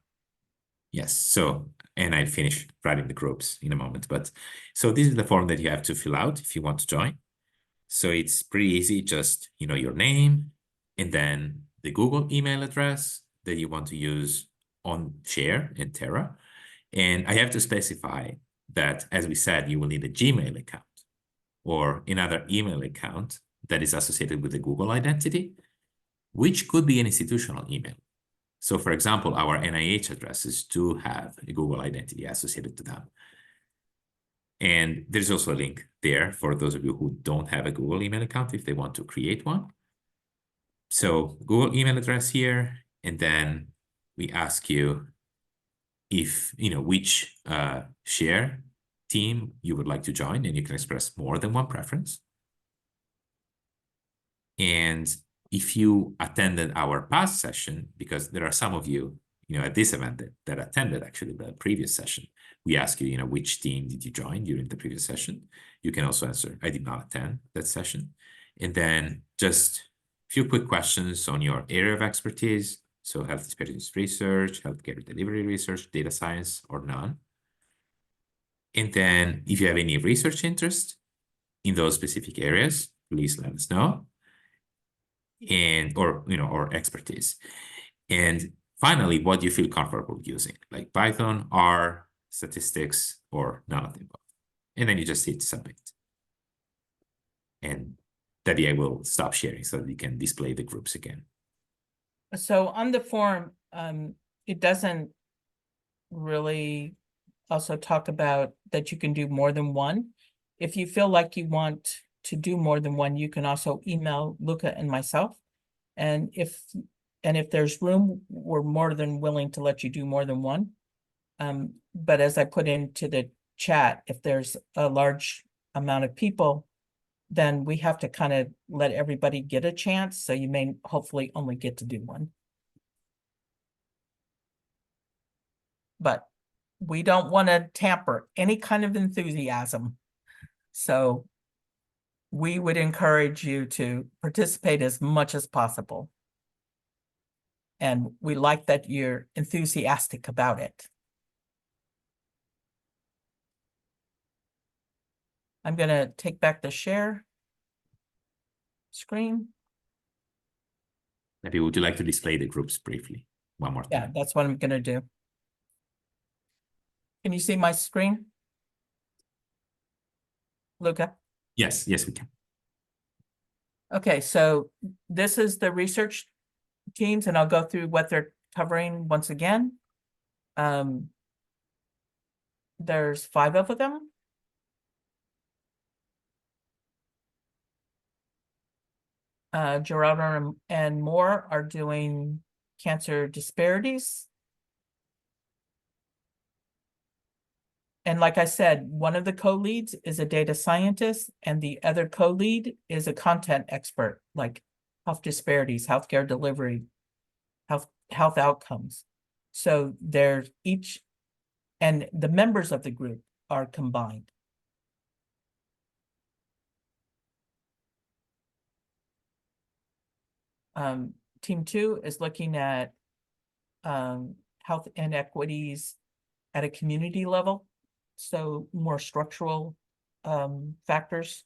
Yes, so, and I'll finish writing the groups in a moment, but so this is the form that you have to fill out if you want to join. So it's pretty easy, just, you know, your name and then the Google email address that you want to use on ScHARe and Terra. And I have to specify that, as we said, you will need a Gmail account or another email account that is associated with the Google identity, which could be an institutional email. So for example, our NIH addresses do have a Google identity associated to them. And there's also a link there for those of you who don't have a Google email account if they want to create one. So Google email address here, and then we ask you if, which ScHARe team you would like to join, and you can express more than one preference. And if you attended our past session, because there are some of you, at this event that attended actually the previous session, we ask you, which team did you join during the previous session? You can also answer, I did not attend that session. And then just a few quick questions on your area of expertise. So health disparities research, healthcare delivery research, data science, or none. And then if you have any research interest in those specific areas, please let us know. Or expertise. And finally, what do you feel comfortable using, like Python, R, statistics, or none of the above? And then you just hit submit. And Debbie, I will stop sharing so that you can display the groups again. So on the form, it doesn't really also talk about that you can do more than one. If you feel like you want to do more than one, you can also email Luca and myself. And if there's room, we're more than willing to let you do more than one. But as I put into the chat, if there's a large amount of people, then we have to kind of let everybody get a chance. So you may hopefully only get to do one. But we don't want to tamper any kind of enthusiasm. So we would encourage you to participate as much as possible. And we like that you're enthusiastic about it. I'm going to take back the share screen. Maybe would you like to display the groups briefly one more Yeah, time? that's what I'm going to do. Can you see my screen, Luca? Yes, we can. Okay, so this is the research teams, and I'll go through what they're covering once again. There's 5 of them. Geraldo and Moore are doing cancer disparities. And like I said, one of the co-leads is a data scientist, and the other co-lead is a content expert, like health disparities, healthcare delivery, health outcomes. So they're each, and the members of the group are combined. Team 2 is looking at health inequities at a community level. So more structural factors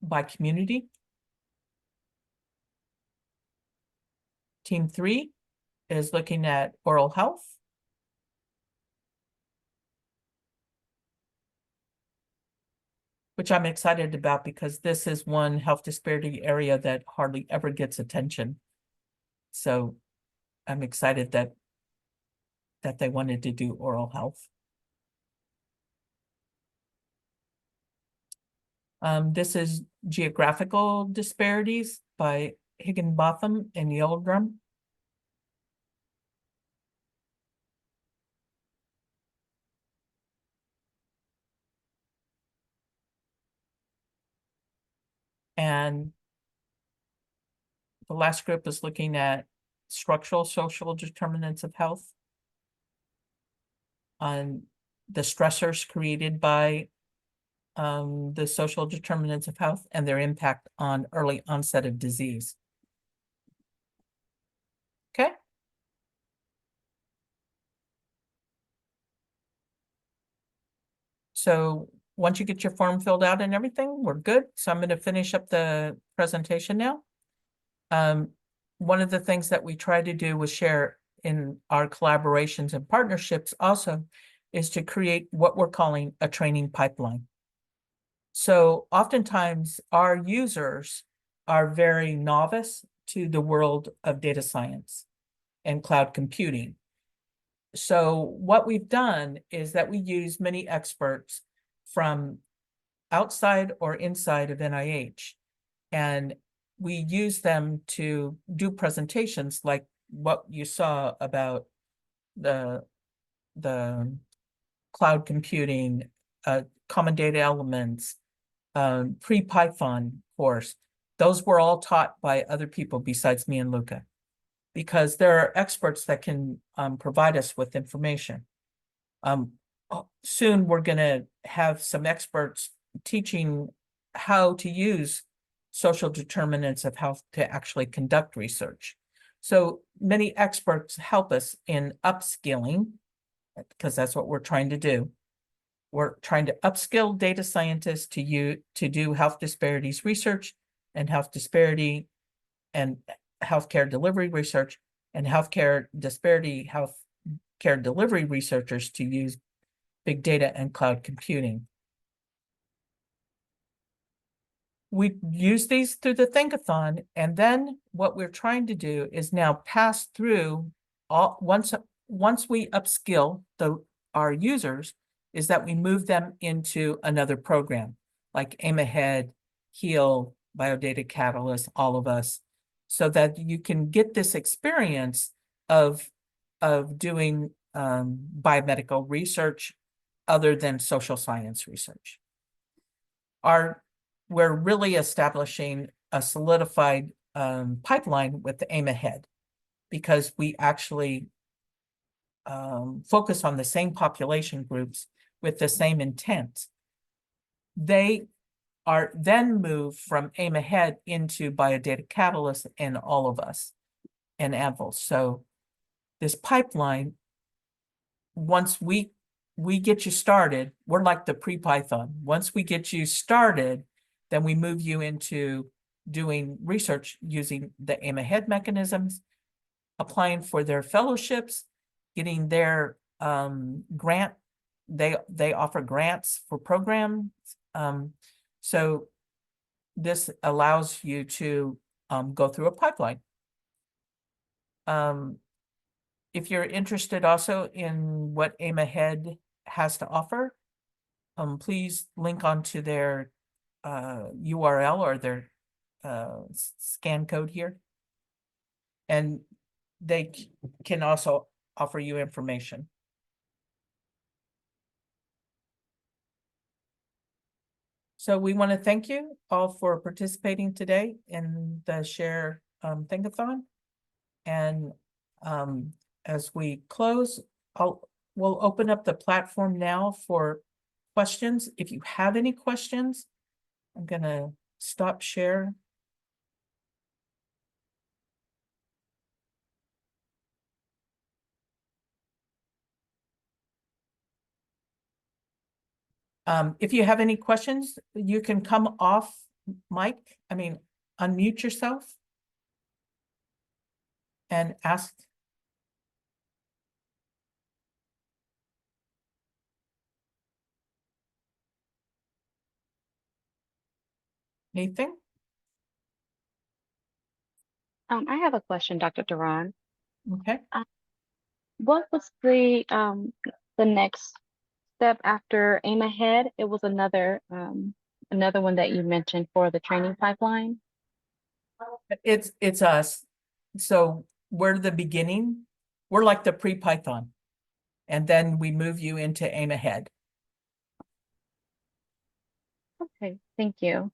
by community. Team 3 is looking at oral health. Which I'm excited about because this is one health disparity area that hardly ever gets attention. So I'm excited that they wanted to do oral health. This is geographical disparities by Higginbotham and Yildirim. And the last group is looking at structural social determinants of health on the stressors created by the social determinants of health and their impact on early onset of disease. Okay. So once you get your form filled out and everything, we're good. So I'm going to finish up the presentation now. One of the things that we try to do with ScHARe in our collaborations and partnerships also is to create what we're calling a training pipeline. So oftentimes our users are very novice to the world of data science and cloud computing. So what we've done is that we use many experts from outside or inside of NIH. And we use them to do presentations like what you saw about the cloud computing, common data elements, pre-Python course. Those were all taught by other people besides me and Luca, because there are experts that can provide us with information. Soon we're going to have some experts teaching how to use social determinants of how to actually conduct research. So many experts help us in upskilling, because that's what we're trying to do. We're trying to upskill data scientists to do health disparities research and health disparity and healthcare delivery research, and healthcare delivery researchers to use big data and cloud computing. We use these through the Think-a-Thon, and then what we're trying to do is now pass through once we upskill our users, is that we move them into another program like Aim Ahead, Heal, Biodata Catalyst, all of us, so that you can get this experience of doing biomedical research other than social science research. We're really establishing a solidified pipeline with the Aim Ahead, because we actually focus on the same population groups with the same intent. They are then moved from Aim Ahead into Biodata Catalyst and all of us and Anvil. So this pipeline, once we get you started, we're like the pre-Python. Once we get you started, then we move you into doing research using the Aim Ahead mechanisms, applying for their fellowships, getting their grant. They offer grants for programs. So this allows you to go through a pipeline. If you're interested also in what Aim Ahead has to offer, please link onto their URL or their scan code here. And they can also offer you information. So we want to thank you all for participating today in the ScHARe Think-a-Thon. And as we close, we'll open up the platform now for questions. If you have any questions, I'm going to stop share. If you have any questions, you can come off mic, unmute yourself and ask. Anything? I have a question, Dr. Duran. Okay. What was the next step after Aim Ahead? It was another one that you mentioned for the training pipeline. It's us. So we're the beginning. We're like the pre-Python. And then we move you into Aim Ahead. Okay, thank you.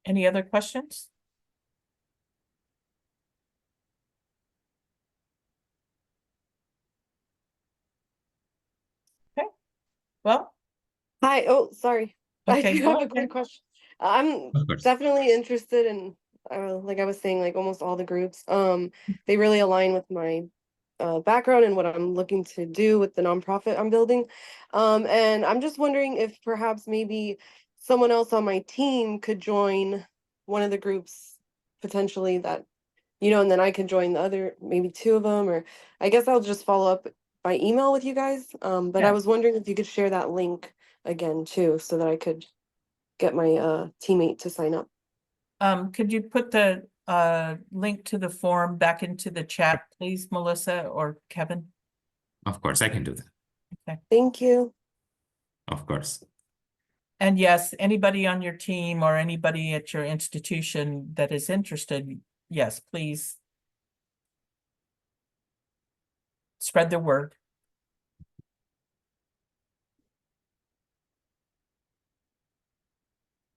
Any other questions? Okay. Well. Hi. Oh, sorry. Okay, I do go have a ahead. quick question. I'm Of course. definitely interested in, like I was saying, like almost all the groups. They really align with my background and what I'm looking to do with the nonprofit I'm building. And I'm just wondering if perhaps maybe someone else on my team could join one of the groups potentially that, and then I could join the other, maybe two of them, or I guess I'll just follow up by email with you guys. But Yeah. I was wondering if you could share that link again too, so that I could get my teammate to sign up. Could you put the link to the form back into the chat, please, Melissa or Kevin? Of course, I can do that. Thank you. Of course. And yes, anybody on your team or anybody at your institution that is interested, yes, please spread the word.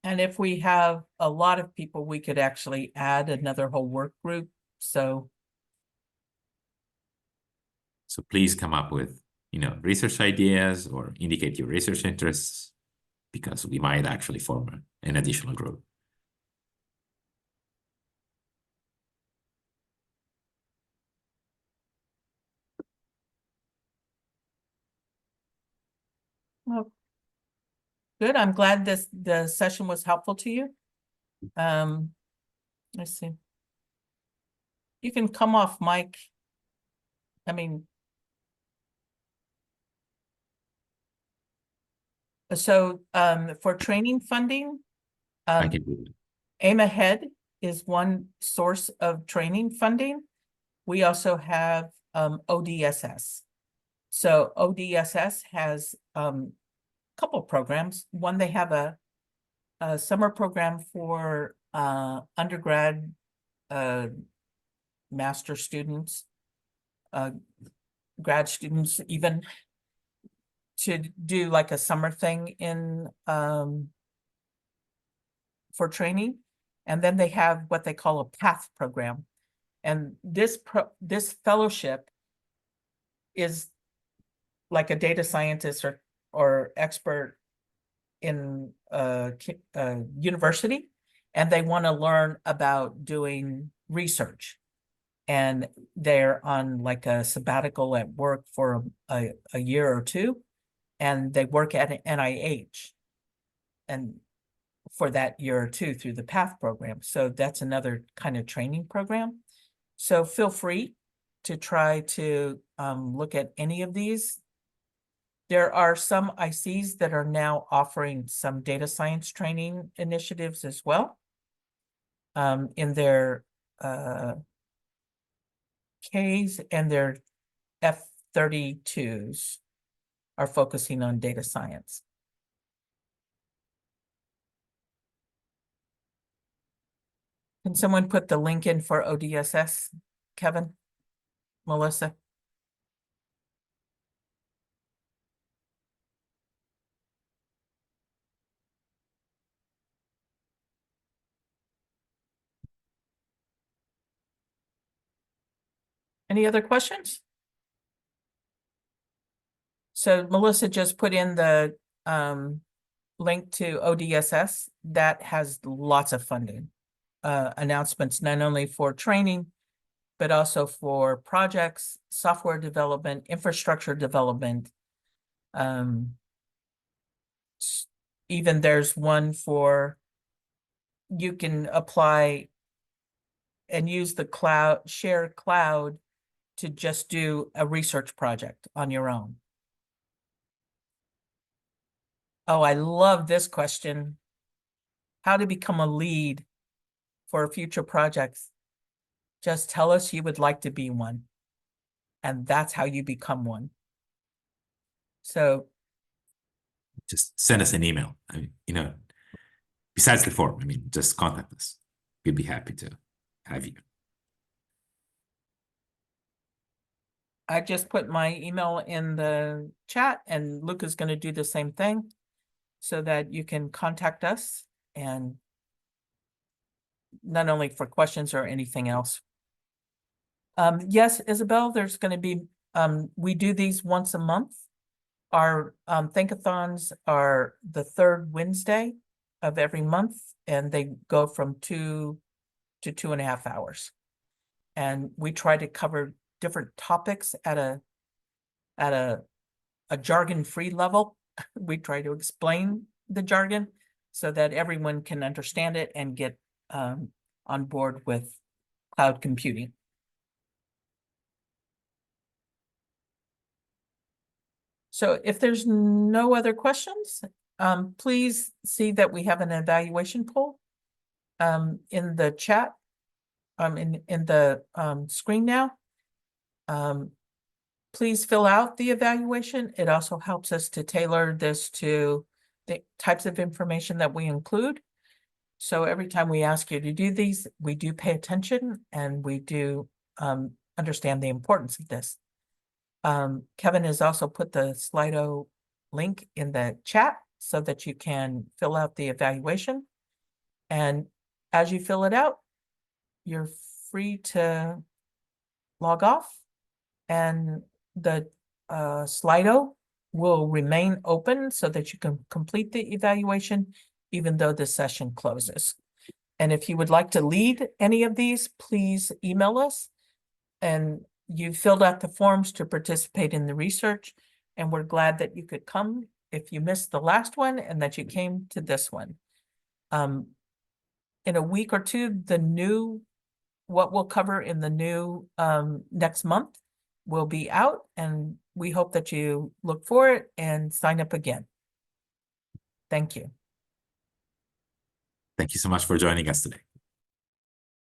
And if we have a lot of people, we could actually add another whole work group. So please come up with, research ideas or indicate your research interests, because we might actually form an additional group. well, good. I'm glad the session was helpful to you. Let's see. You can come off mic. I mean, so for training funding, I can do it. Aim Ahead is one source of training funding. We also have ODSS. So ODSS has a couple programs. One, they have a summer program for undergrad master students, grad students, even to do like a summer thing in for training. And then they have what they call a PATH program. And this fellowship is like a data scientist or expert in a university, and they want to learn about doing research. And they're on like a sabbatical at work for a year or two, and they work at NIH and for that year or two through the PATH program. So that's another kind of training program. So feel free to try to look at any of these. There are some ICs that are now offering some data science training initiatives as well. In their Ks and their F32s are focusing on data science. Can someone put the link in for ODSS, Kevin, Melissa? Any other questions? So Melissa just put in the link to ODSS that has lots of funding announcements, not only for training, but also for projects, software development, infrastructure development. Even there's one for, you can apply and use the ScHARe cloud to just do a research project on your own. Oh, I love this question. How to become a lead for future projects. Just tell us you would like to be one. And that's how you become one. So Just send us an email. I mean, besides the form, just contact us. We'd be happy to have you. I just put my email in the chat, and Luke is going to do the same thing so that you can contact us, and not only for questions or anything else. Yes, Isabel, there's going to be, we do these once a month. Our Think-a-Thons are the third Wednesday of every month, and they go from 2 to 2.5 hours. And we try to cover different topics at a jargon-free level. We try to explain the jargon so that everyone can understand it and get on board with cloud computing. So if there's no other questions, please see that we have an evaluation poll in the chat, in the screen now. Please fill out the evaluation. It also helps us to tailor this to the types of information that we include. So every time we ask you to do these, we do pay attention and we do understand the importance of this. Kevin has also put the Slido link in the chat so that you can fill out the evaluation. And as you fill it out, you're free to log off, and the Slido will remain open so that you can complete the evaluation even though the session closes. And if you would like to lead any of these, please email us. And you filled out the forms to participate in the research, and we're glad that you could come if you missed the last one and that you came to this one. In a week or two, what we'll cover in the new next month will be out, and we hope that you look for it and sign up again. Thank you. Thank you so much for joining us today.